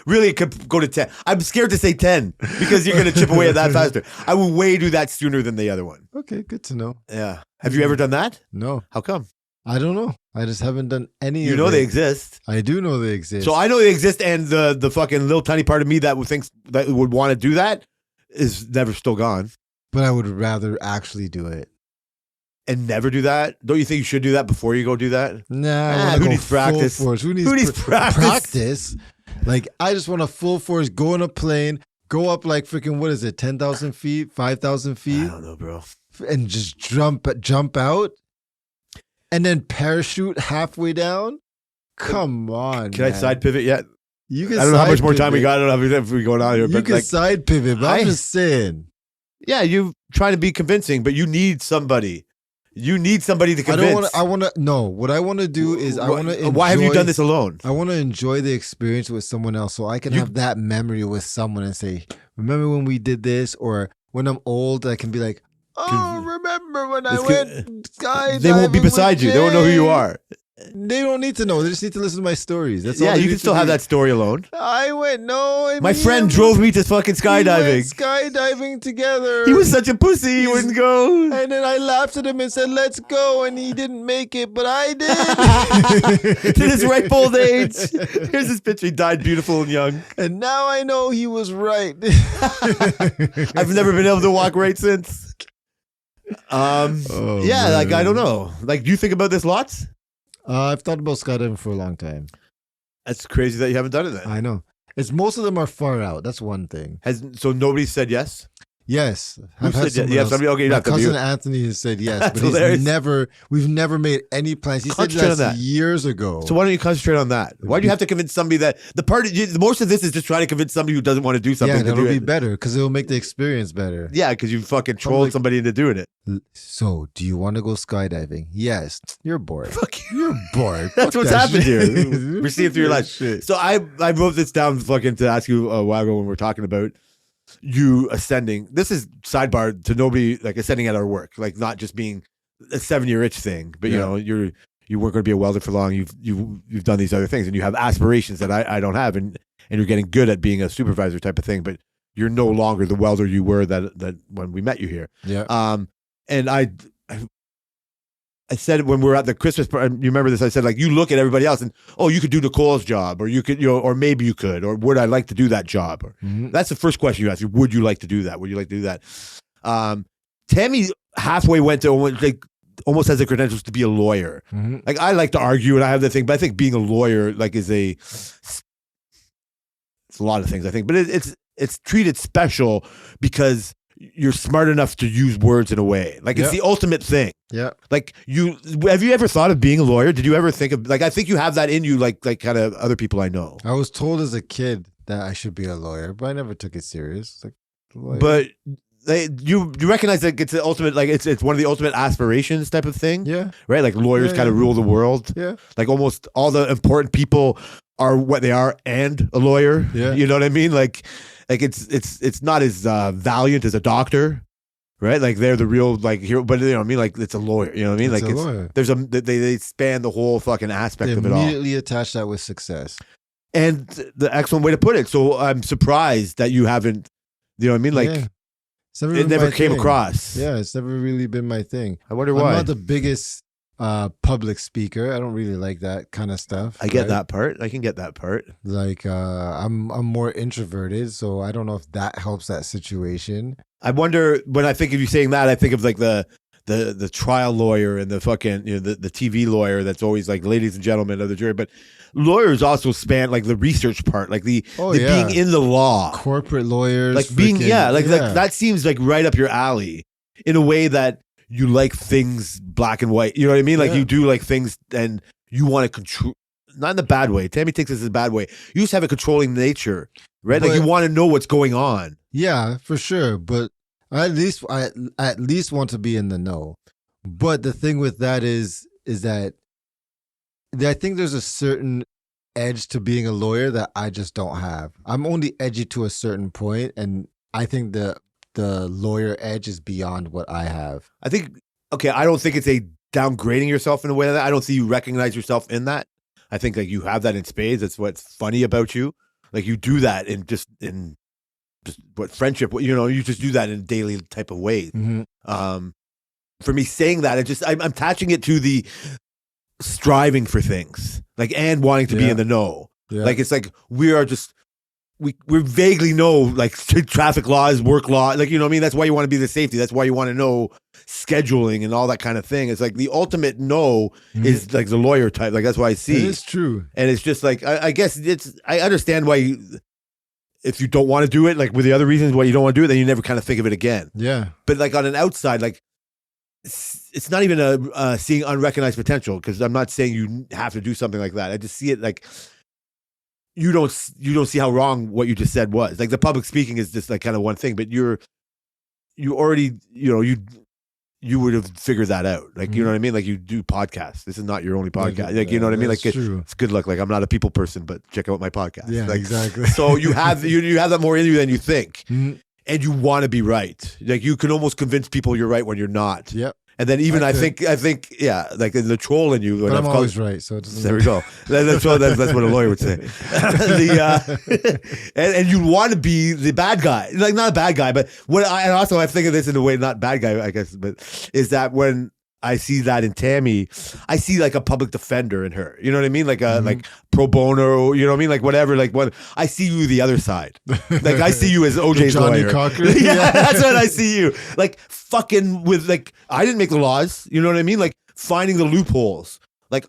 Really, it could go to 10. I'm scared to say 10 because you're going to chip away at that faster. I will do that sooner than the other one. Okay, good to know. Yeah. Have you ever done that? No. How come? I don't know. I just haven't done any of it. You know they exist. I do know they exist. So I know they exist, and the fucking little tiny part of me that would want to do that is never still gone. But I would rather actually do it. And never do that? Don't you think you should do that before you go do that? Nah. Who needs practice? Who needs practice? Like, I just want a full force, go on a plane, go up like freaking, what is it, 10,000 feet, 5,000 feet? I don't know, bro. And just jump out and then parachute halfway down? Come on, Can I side pivot yet? You can. I don't know how much more time we got. I don't know if we're going on here. You can side pivot, but I'm just saying. Yeah, you trying to be convincing, but you need somebody. You need somebody to convince. I want to. No, what I want to do is I want to. Why have you done this alone? I want to enjoy the experience with someone else, so I can have that memory with someone and say, "Remember when we did this?" Or when I'm old, I can be like, "Oh, remember when I went skydiving?" They won't be beside you. They won't know who you are. They don't need to know. They just need to listen to my stories. That's all. Yeah, they you need can still to have do. that story alone. My friend drove me to fucking skydiving. skydiving together. He was such a pussy. He wouldn't go. And then I laughed at him and said, "Let's go." And he didn't make it, but I did. To his ripe old age. Here's his picture. He died beautiful and young. And now I know he was right. I've never been able to walk right since. Oh, yeah, like I man. don't know. Like, do you think about this lots? I've thought about skydiving for a long time. That's crazy that you haven't done it then. I know. It's most of them are far out. That's one thing. So nobody said yes? Yes. Who I've had said yes? someone Yeah, else. somebody, okay, My not to cousin you. Anthony has said yes, That's but hilarious. we've never made any plans. He said Concentrate on that that. years ago. So why don't you concentrate on that? Why do you have to convince somebody that the most of this is just trying to convince somebody who doesn't want to do something yeah, to that'll do be it? better because it'll make the experience better. Yeah, because you fucking trolled like- somebody into doing it. So, do you want to go skydiving? Yes. You're bored. Fuck you. You're bored. That's Fuck what's that happened shit. here. We're seeing through your life. Shit. So I wrote this down fucking to ask you a while ago when we were talking about you ascending. This is sidebar to nobody, like ascending at our work, like not just being a 7-year itch thing, but you Yeah. know you weren't going to be a welder for long. You've done these other things and you have aspirations that I don't have, and you're getting good at being a supervisor type of thing, but you're no longer the welder you were that when we met you here. Yeah. And I said when we were at the Christmas party, you remember this? I said, like, you look at everybody else and, oh, you could do Nicole's job, or you could, or maybe you could, or would I like to do that job? Or Mhm. that's the first question you ask. Would you like to do that? Would you like to do that? Tammy halfway went to almost has the credentials to be a lawyer. Mhm. Like, I like to argue and I have the thing, but I think being a lawyer it's a lot of things, I think, but it's treated special because you're smart enough to use words in a way. Like, it's Yeah. the ultimate thing. Yeah. Like, have you ever thought of being a lawyer? Did you ever think of, like, I think you have that in you, like kind of other people I know. I was told as a kid that I should be a lawyer, but I never took it serious. Like, lawyer. But you recognize that it's the ultimate, like it's one of the ultimate aspirations type of thing, yeah, right? Like lawyers Yeah, kind of yeah. rule the world. yeah, Like almost all the important people are what they are and a lawyer. Yeah. You know what I mean? Like it's not as valiant as a doctor, right? Like they're the real like hero, but you know what I mean? Like it's a lawyer. You know what I mean? It's Like a lawyer. there's they span the whole fucking aspect They of it all. immediately attach that with success. And the excellent way to put it. So I'm surprised that you haven't, you know what I mean? Like Yeah. It's never it been never my came thing. across. Yeah, it's never really been my thing. I wonder I'm why. not the biggest public speaker. I don't really like that kind of stuff. I get right? that part. I can get that part. Like I'm more introverted, so I don't know if that helps that situation. I wonder when I think of you saying that, I think of like the trial lawyer and the fucking, you know, the TV lawyer that's always like, ladies and gentlemen of the jury. But lawyers also span like the research part, like the yeah. being in the law, Corporate lawyers, like being freaking- like that seems like right up your alley in a way that you like things black and white. You know what I mean? Like Yeah. you do like things and you want to control, not in a bad way. Tammy takes this as a bad way. You just have a controlling nature, right? Like But- you want to know what's going on. Yeah, for sure. But I at least want to be in the know. But the thing with that is that I think there's a certain edge to being a lawyer that I just don't have. I'm only edgy to a certain point, and I think the lawyer edge is beyond what I have. I think, okay, I don't think it's a downgrading yourself in a way like that. I don't see you recognize yourself in that. I think like you have that in spades. That's what's funny about you. Like you do that in just what friendship, you know, you just do that in daily type of ways. For me saying that, I'm attaching it to the striving for things, like, and wanting to be Yeah. in the know. Yeah. Like, it's like, we are just, we vaguely know like traffic laws, work law, like, you know what I mean? That's why you want to be the safety. That's why you want to know scheduling and all that kind of thing. It's like the ultimate know is like the lawyer type. Like, that's why I It see. is true. And it's just like, I guess I understand why if you don't want to do it, like with the other reasons why you don't want to do it, then you never kind of think of it again. Yeah. But like on an outside, like it's not even a seeing unrecognized potential, because I'm not saying you have to do something like that. I just see it like you don't see how wrong what you just said was. Like the public speaking is just like kind of one thing, but you already, you know, you would have figured that out. Like, you know what I mean? Like you do podcasts. This is not your only podcast. Like, you know what I mean? Like That's true. it's good luck. Like I'm not a people person, but check out my podcast. Yeah, like, exactly. So you have you have that more in you than you think. Mhm. And you want to be right. Like you can almost convince people you're right when you're not. Yep. And then even I think, yeah, like the troll in you. But I'm always right, so it doesn't there we go. That's what a lawyer would say. And you want to be the bad guy, like not a bad guy, but and also I think of this in a way, not bad guy, I guess, but is that when I see that in Tammy, I see like a public defender in her. You know what I mean? Like like pro bono, you know what I mean? Like whatever. Like what I see you the other side. Like I see you as OJ's Johnny lawyer. Cocker. Yeah, that's what I see you. Like fucking with like I didn't make the laws. You know what I mean? Like finding the loopholes. Like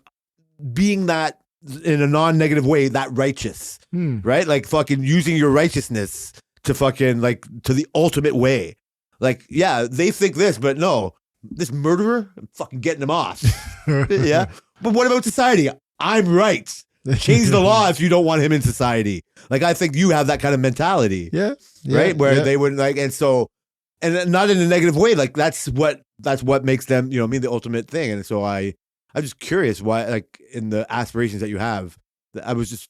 being that in a non-negative way, that righteous. Right? Like fucking using your righteousness to fucking like to the ultimate way. Like, yeah, they think this, but no. This murderer, I'm fucking getting him off. Yeah. But what about society? I'm right. Change the law if you don't want him in society. Like, I think you have that kind of mentality. Yeah. Right? Where they wouldn't like, and so, and not in a negative way. Like, that's what makes them, you know, the ultimate thing. And so I'm just curious why, like, in the aspirations that you have, I was just,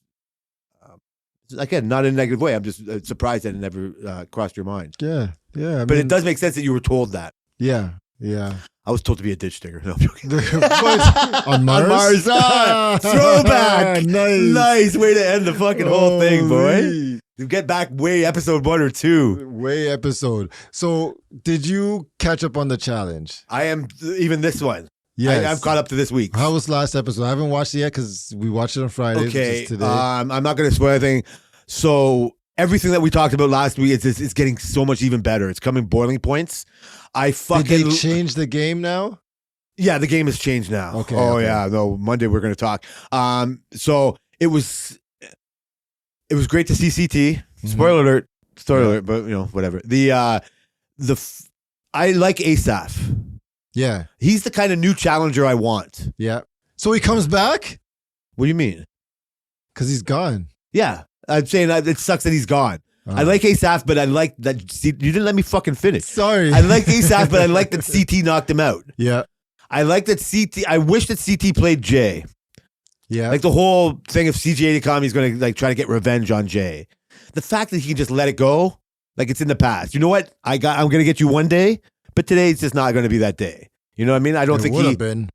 again, not in a negative way. I'm just surprised that it never crossed your mind. Yeah. Yeah. But it does make sense that you were told that. Yeah. Yeah. I was told to be a ditch digger. No, I'm joking. On Mars? On Mars. Ah, throwback. Nice way to end the fucking whole thing, boy. Get back way episode 1 or 2. Way episode. So did you catch up on the challenge? I am even this one. Yes. I'm caught up to this week. How was last episode? I haven't watched it yet because we watched it on Friday. Okay. Today. I'm not going to spoil anything. So everything that we talked about last week is getting so much even better. It's coming boiling points. Did they change the game now? Yeah, the game has changed now. Okay. Oh okay. yeah, no. Monday we're going to talk. So it was great to see CT. Spoiler alert. Alert, but you know whatever. I like Asaph. Yeah, he's the kind of new challenger I want. Yeah. So he comes back? What do you mean? Because he's gone. Yeah, I'm saying it sucks that he's gone. I like Asaph, but I like that. You didn't let me fucking finish. Sorry. I like Asaph, but I like that CT knocked him out. Yeah. I like that CT. I wish that CT played Jay. Yeah. Like the whole thing of CJ Takami's going to like try to get revenge on Jay. The fact that he can just let it go, like it's in the past. You know what? I'm going to get you one day, but today it's just not going to be that day. You know what I mean? I don't think would have been.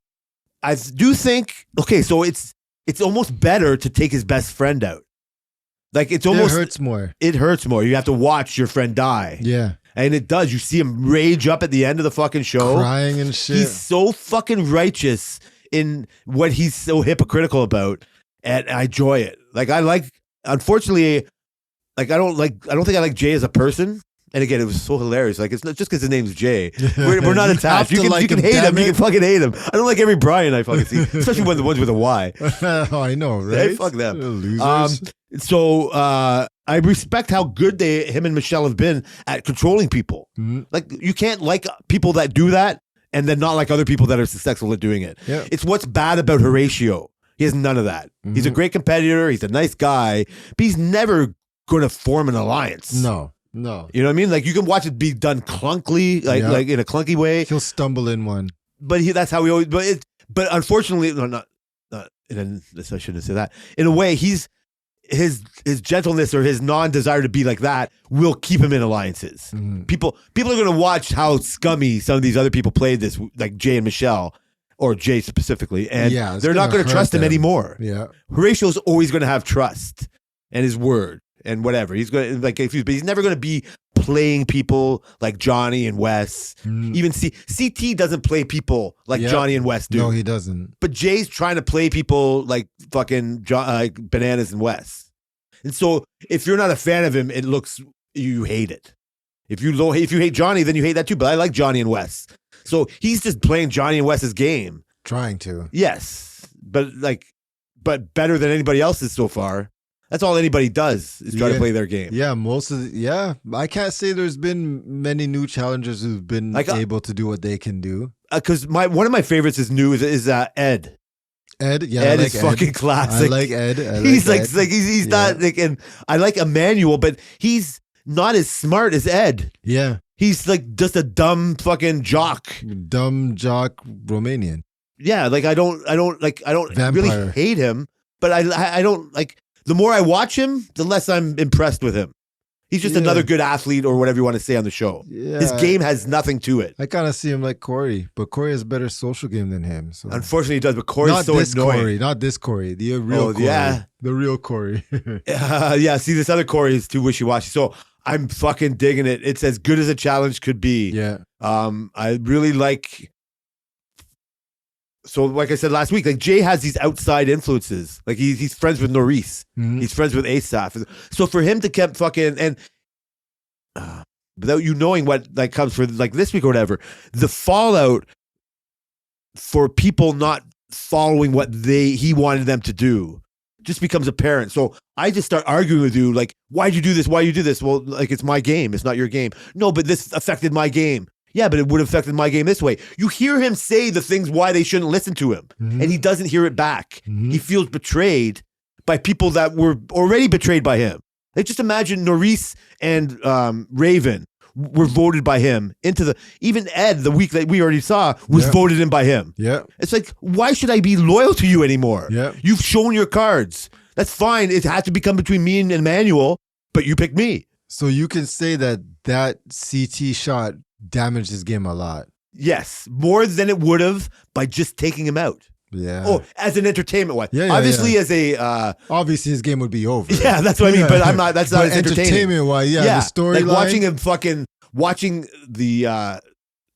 I do think. Okay, so it's almost better to take his best friend out. Like it hurts more. It hurts more. You have to watch your friend die. Yeah. And it does. You see him rage up at the end of the fucking show. Crying and shit. He's so fucking righteous in what he's so hypocritical about. And I enjoy it. Like unfortunately, like I don't think I like Jay as a person. And again, it was so hilarious. Like it's not just because his name's Jay. We're not attached. You can hate him. You can fucking hate him. I don't like every Brian I fucking see, especially when the ones with a Y. Oh, I know, right? Hey, fuck them. Losers. So I respect how good him and Michelle have been at controlling people. Mm-hmm. Like you can't like people that do that and then not like other people that are successful at doing it. Yeah. It's what's bad about Horatio. He has none of that. Mm-hmm. He's a great competitor. He's a nice guy, but he's never going to form an alliance. No. You know what I mean? Like you can watch it be done clunkily, like in a clunky way. He'll stumble in one. But that's how he always. But unfortunately, no, not in a. I shouldn't say that. In a way, his gentleness or his non-desire to be like that will keep him in alliances. Mm-hmm. People are going to watch how scummy some of these other people played this, like Jay and Michelle, or Jay specifically, and they're not going to trust him anymore. Yeah, Horatio's always going to have trust and his word. And whatever he's going to like, but he's never going to be playing people like Johnny and Wes. Even CT doesn't play people like Johnny and Wes do. No, he doesn't. But Jay's trying to play people like fucking Bananas and Wes. And so if you're not a fan of him, you hate it. If you hate Johnny, then you hate that too. But I like Johnny and Wes. So he's just playing Johnny and Wes's game. Trying to. Yes, but better than anybody else's so far. That's all anybody does is try to play their game. Yeah, I can't say there's been many new challengers who've been able to do what they can do. Because one of my favorites is new is Ed. Ed, yeah, Ed is fucking classic. I like Ed. He's not like, and I like Emmanuel, but he's not as smart as Ed. Yeah, he's like just a dumb fucking jock. Dumb jock Romanian. Yeah, like I don't Vampire. Really hate him, but I don't like. The more I watch him, the less I'm impressed with him. He's just another good athlete or whatever you want to say on the show. Yeah. His game has nothing to it. I kind of see him like Corey, but Corey has a better social game than him. So. Unfortunately, he does, but Corey's not so this annoying. Corey, not this Corey, the real Corey. Yeah. The real Corey. Yeah, see, this other Corey is too wishy-washy. So I'm fucking digging it. It's as good as a challenge could be. Yeah. I really like... So like I said last week, like Jay has these outside influences. Like he's friends with Norris. Mhm. He's friends with Asaph. So for him to keep fucking... and without you knowing what like comes for like this week or whatever, the fallout for people not following what he wanted them to do just becomes apparent. So I just start arguing with you, like, why'd you do this? Why you do this? Well, like, it's my game. It's not your game. No, but this affected my game. Yeah, but it would have affected my game this way. You hear him say the things why they shouldn't listen to him, and he doesn't hear it back. He feels betrayed by people that were already betrayed by him. Like, just imagine Norris and Raven were voted by him into the... Even Ed, the week that we already saw, was voted in by him. Yeah. It's like, why should I be loyal to you anymore? Yeah. You've shown your cards. That's fine. It had to become between me and Emmanuel, but you picked me. So you can say that CT shot damaged his game a lot. Yes, more than it would have by just taking him out. Yeah. Oh, as an entertainment one. Yeah, Obviously, as a... obviously, his game would be over. Yeah, that's what I mean, but I'm not... That's not as entertaining. Entertainment-wise, the storyline. Like watching him watching the...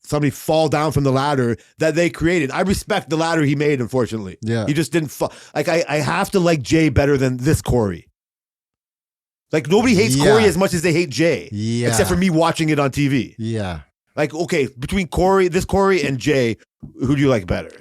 somebody fall down from the ladder that they created. I respect the ladder he made, unfortunately. Yeah. He just didn't fall. Like, I have to like Jay better than this Corey. Like, nobody hates Corey as much as they hate Jay. Yeah. Except for me watching it on TV. Yeah. Like, okay, between this Corey and Jay, who do you like better?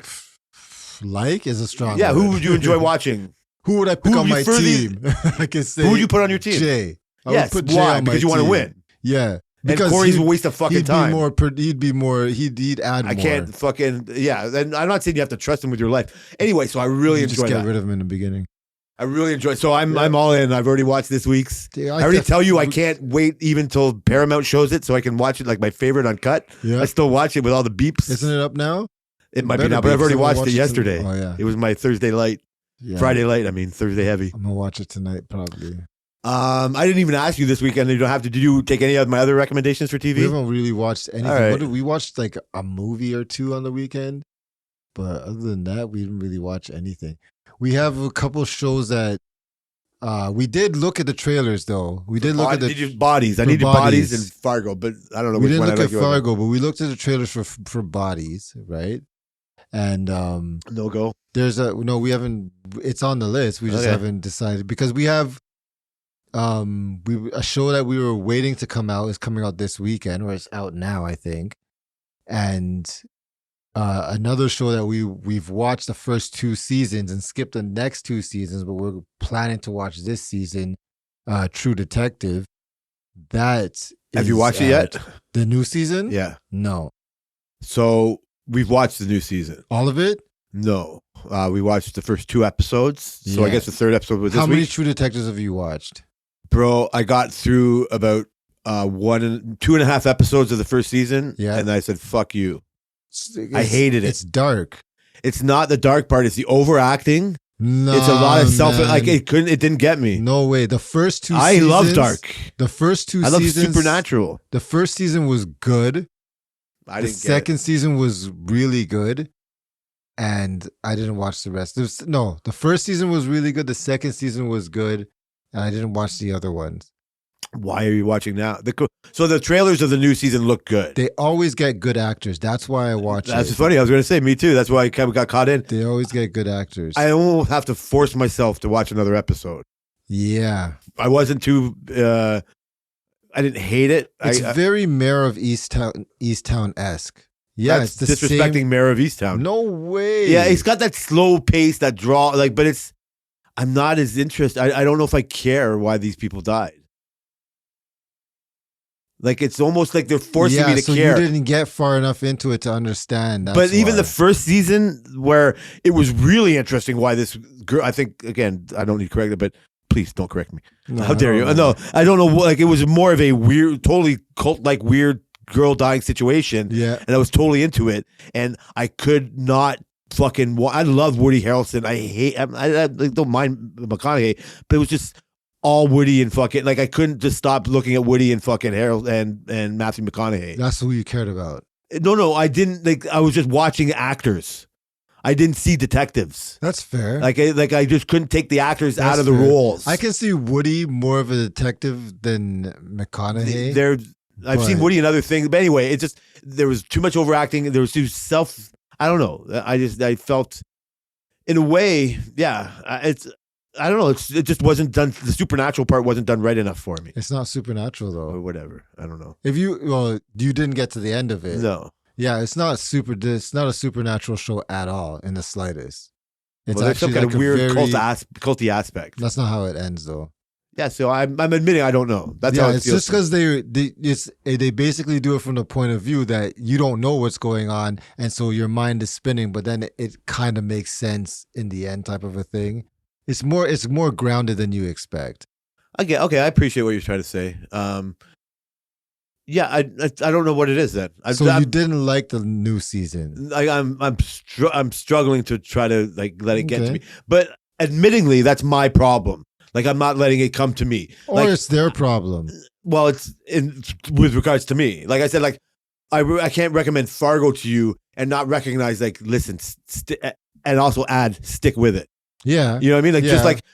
Like is a strong Yeah, word. who would you enjoy watching? Who would I pick on my team? I can say. Who would you put on your team? Jay. I Yes, would put Jay why? on my Because you want to team. win. Yeah. And Corey's a waste of fucking time. He'd add more. I can't fucking, yeah. And I'm not saying you have to trust him with your life. Anyway, so I really You enjoy just get that. rid of him in the beginning. I really enjoy. So I'm all in. I've already watched this week's. Yeah, I already tell you I can't wait even till Paramount shows it so I can watch it like my favorite uncut. Yeah. I still watch it with all the beeps. Isn't it up now? It might be Better now, but I've already because watched it yesterday. Oh yeah. It was my Thursday light. Yeah. Friday light, I mean Thursday heavy. I'm gonna watch it tonight probably. I didn't even ask you this weekend. You don't have to. Did you take any of my other recommendations for TV? We haven't really watched anything. All right. We watched like a movie or two on the weekend, but other than that, we didn't really watch anything. We have a couple shows that we did look at the trailers though. We did look at the Bodies. I needed Bodies and Fargo, but I don't know we which didn't one look I at like. Fargo, but we looked at the trailers for Bodies, right? And No go. we haven't. It's on the list. We just haven't decided because we have a show that we were waiting to come out is coming out this weekend, or it's out now, I think. And another show that we've watched the first 2 seasons and skipped the next 2 seasons, but we're planning to watch this season, True Detective. Have you watched it yet? The new season? Yeah. No. So we've watched the new season. All of it? No. We watched the first 2 episodes. So I Yeah. guess the 3rd episode was this How many week. True Detectives have you watched? Bro, I got through about 2.5 episodes of the first season. Yeah. And I said, fuck you. I hated it. It's dark. It's not the dark part. It's the overacting. No, It's a lot of self. man. Like it didn't get me. No way. The first 2 I seasons. love dark. The first 2 I love seasons. Supernatural. The first season was good. I The didn't get second season was really good. And I didn't watch the rest. The first season was really good. The second season was good. And I didn't watch the other ones. it. Why are you watching now? So the trailers of the new season look good. They always get good actors. That's why I watch That's it. funny. I was going to say, me too. That's why I kind of got caught in. They always get good actors. I almost have to force myself to watch another episode. Yeah. I wasn't too. I didn't hate it. It's very Mayor of Easttown-esque. Yeah, that's it's the disrespecting same. Mayor of Easttown. No way. Yeah, it's got that slow pace, that draw. Like, but it's. I'm not as interested. I don't know if I care why these people died. Like it's almost like they're forcing me to so care. you didn't get far enough into it to understand. That's But even why. the first season, where it was really interesting, why this girl. I think again, I don't need to correct it, but please don't correct me. No, How I dare you? don't know. No, I don't know. Like it was more of a weird, totally cult-like weird girl dying situation. Yeah. And I was totally into it, and I could not fucking. I love Woody Harrelson. I don't mind McConaughey, but it was just all Woody and fucking like I couldn't just stop looking at Woody and fucking Harold and Matthew McConaughey. That's who you cared about. No, I didn't. Like I was just watching actors. I didn't see detectives. That's fair. Like I just couldn't take the actors That's out of the fair. roles. I can see Woody more of a detective than McConaughey. I've seen Woody in other things, but anyway, it just there was too much overacting. There was too I don't know. I felt, in a way, yeah. I don't know. It just wasn't done. The supernatural part wasn't done right enough for me. It's not supernatural though. Or whatever. I don't know. You didn't get to the end of it. No. Yeah, it's not a supernatural show at all in the slightest. It's Well, there's some actually kind like of weird a very, culty aspect. That's not how it ends though. Yeah, so I'm admitting I don't know. That's how it it's feels. just because they basically do it from the point of view that you don't know what's going on, and so your mind is spinning. But then it kind of makes sense in the end, type of a thing. It's more grounded than you expect. Okay, I appreciate what you're trying to say. Yeah, I don't know what it is then. You didn't like the new season. I'm struggling to try to like let it get to me. But admittingly, that's my problem. Like I'm not letting it come to me. Or like, it's their problem. Well, it's with regards to me. Like I said, like I can't recommend Fargo to you and not recognize like listen and also add stick with it. Yeah. You know what I mean? Like yeah.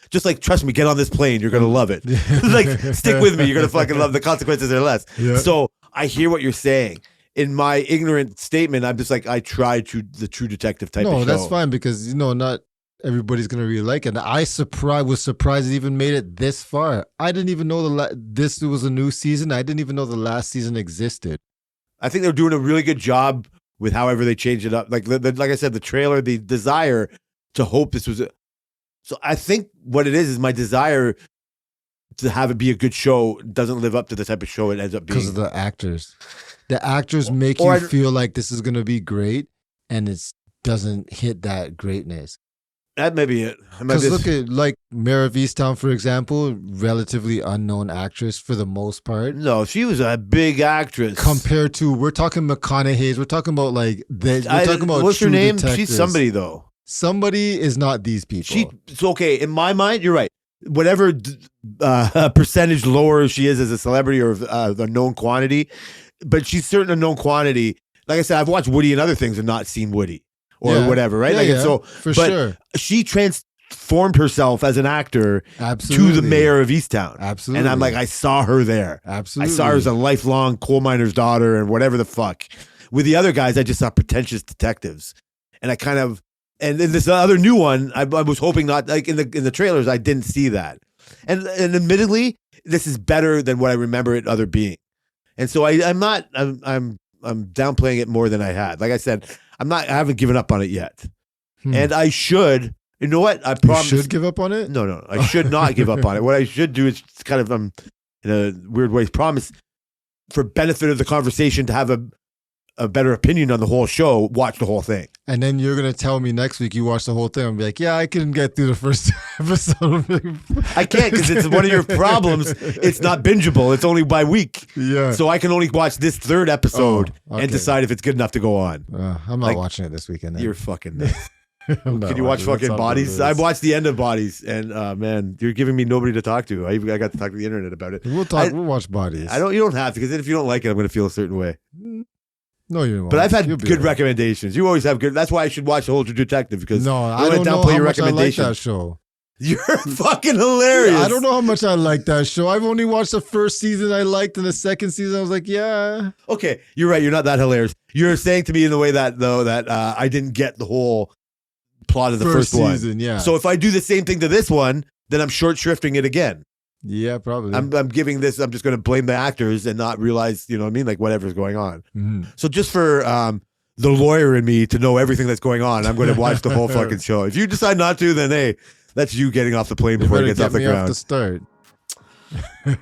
just like trust me, get on this plane, you're gonna love it. Like stick with me, you're gonna fucking love the consequences are less. Yeah. So I hear what you're saying. In my ignorant statement, I'm just like I tried the True Detective type of show. No, that's fine because not everybody's gonna really like it. I was surprised it even made it this far. I didn't even know this was a new season. I didn't even know the last season existed. I think they're doing a really good job with however they change it up. Like like I said, the trailer, the desire to hope this was so I think what it is my desire to have it be a good show doesn't live up to the type of show it ends up being. Because of the actors. The actors make you feel like this is going to be great, and it doesn't hit that greatness. That may be it. Because look at like Mare of Easttown, for example, relatively unknown actress for the most part. No, she was a big actress. Compared to, we're talking McConaughey's, we're talking about like, we're talking about what's her name? Detectives. She's somebody though. Somebody is not these people. It's okay. In my mind, you're right. Whatever percentage lower she is as a celebrity or the known quantity, but she's certainly a known quantity. Like I said, I've watched Woody and other things and not seen Woody or whatever, right? Yeah, like so for sure. She transformed herself as an actor Absolutely. to the mayor of Easttown. Absolutely. And I'm like, I saw her there. Absolutely. I saw her as a lifelong coal miner's daughter and whatever the fuck. With the other guys, I just saw pretentious detectives. And I kind of, and in this other new one, I was hoping not, like in the trailers, I didn't see that. And admittedly, this is better than what I remember it other being. And so I'm downplaying it more than I had. Like I said, I haven't given up on it yet. And I should, you know what? I promise. You should give up on it? No. I should not give up on it. What I should do is kind of, in a weird way, promise for benefit of the conversation to have a better opinion on the whole show, watch the whole thing. And then you're going to tell me next week you watch the whole thing and be like, yeah, I couldn't get through the first episode. I can't because it's one of your problems. It's not bingeable. It's only by week. Yeah. So I can only watch this third episode and decide if it's good enough to go on. I'm not watching it this weekend. Then. You're fucking nuts. Can you watch fucking Bodies? I watched the end of Bodies, and man, you're giving me nobody to talk to. I got to talk to the internet about it. We'll watch Bodies. You don't have to, because if you don't like it, I'm going to feel a certain way. No, you won't. But I've had good recommendations. You always have good. That's why I should watch The Whole True Detective, because I don't know how much I like that show. You're fucking hilarious. I don't know how much I like that show. I've only watched the first season I liked, and the second season I was like, yeah. Okay, you're right. You're not that hilarious. You're saying to me in the way that I didn't get the whole plot of the first season, one. Yeah. So if I do the same thing to this one, then I'm short shrifting it again. Yeah, probably. I'm giving this. I'm just going to blame the actors and not realize, you know what I mean, like whatever's going on. Mm-hmm. So just for the lawyer in me to know everything that's going on, I'm going to watch the whole fucking show. If you decide not to, then hey, that's you getting off the plane before it gets off the ground. Off the start. All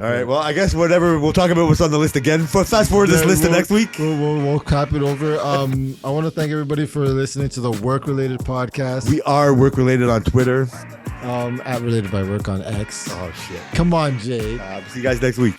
right. Well, I guess whatever. We'll talk about what's on the list again. Fast forward this list to next week. We'll cap it over. I want to thank everybody for listening to the Work Related podcast. We are Work Related on Twitter. At Related by Work on X. Oh shit! Come on, Jay. See you guys next week.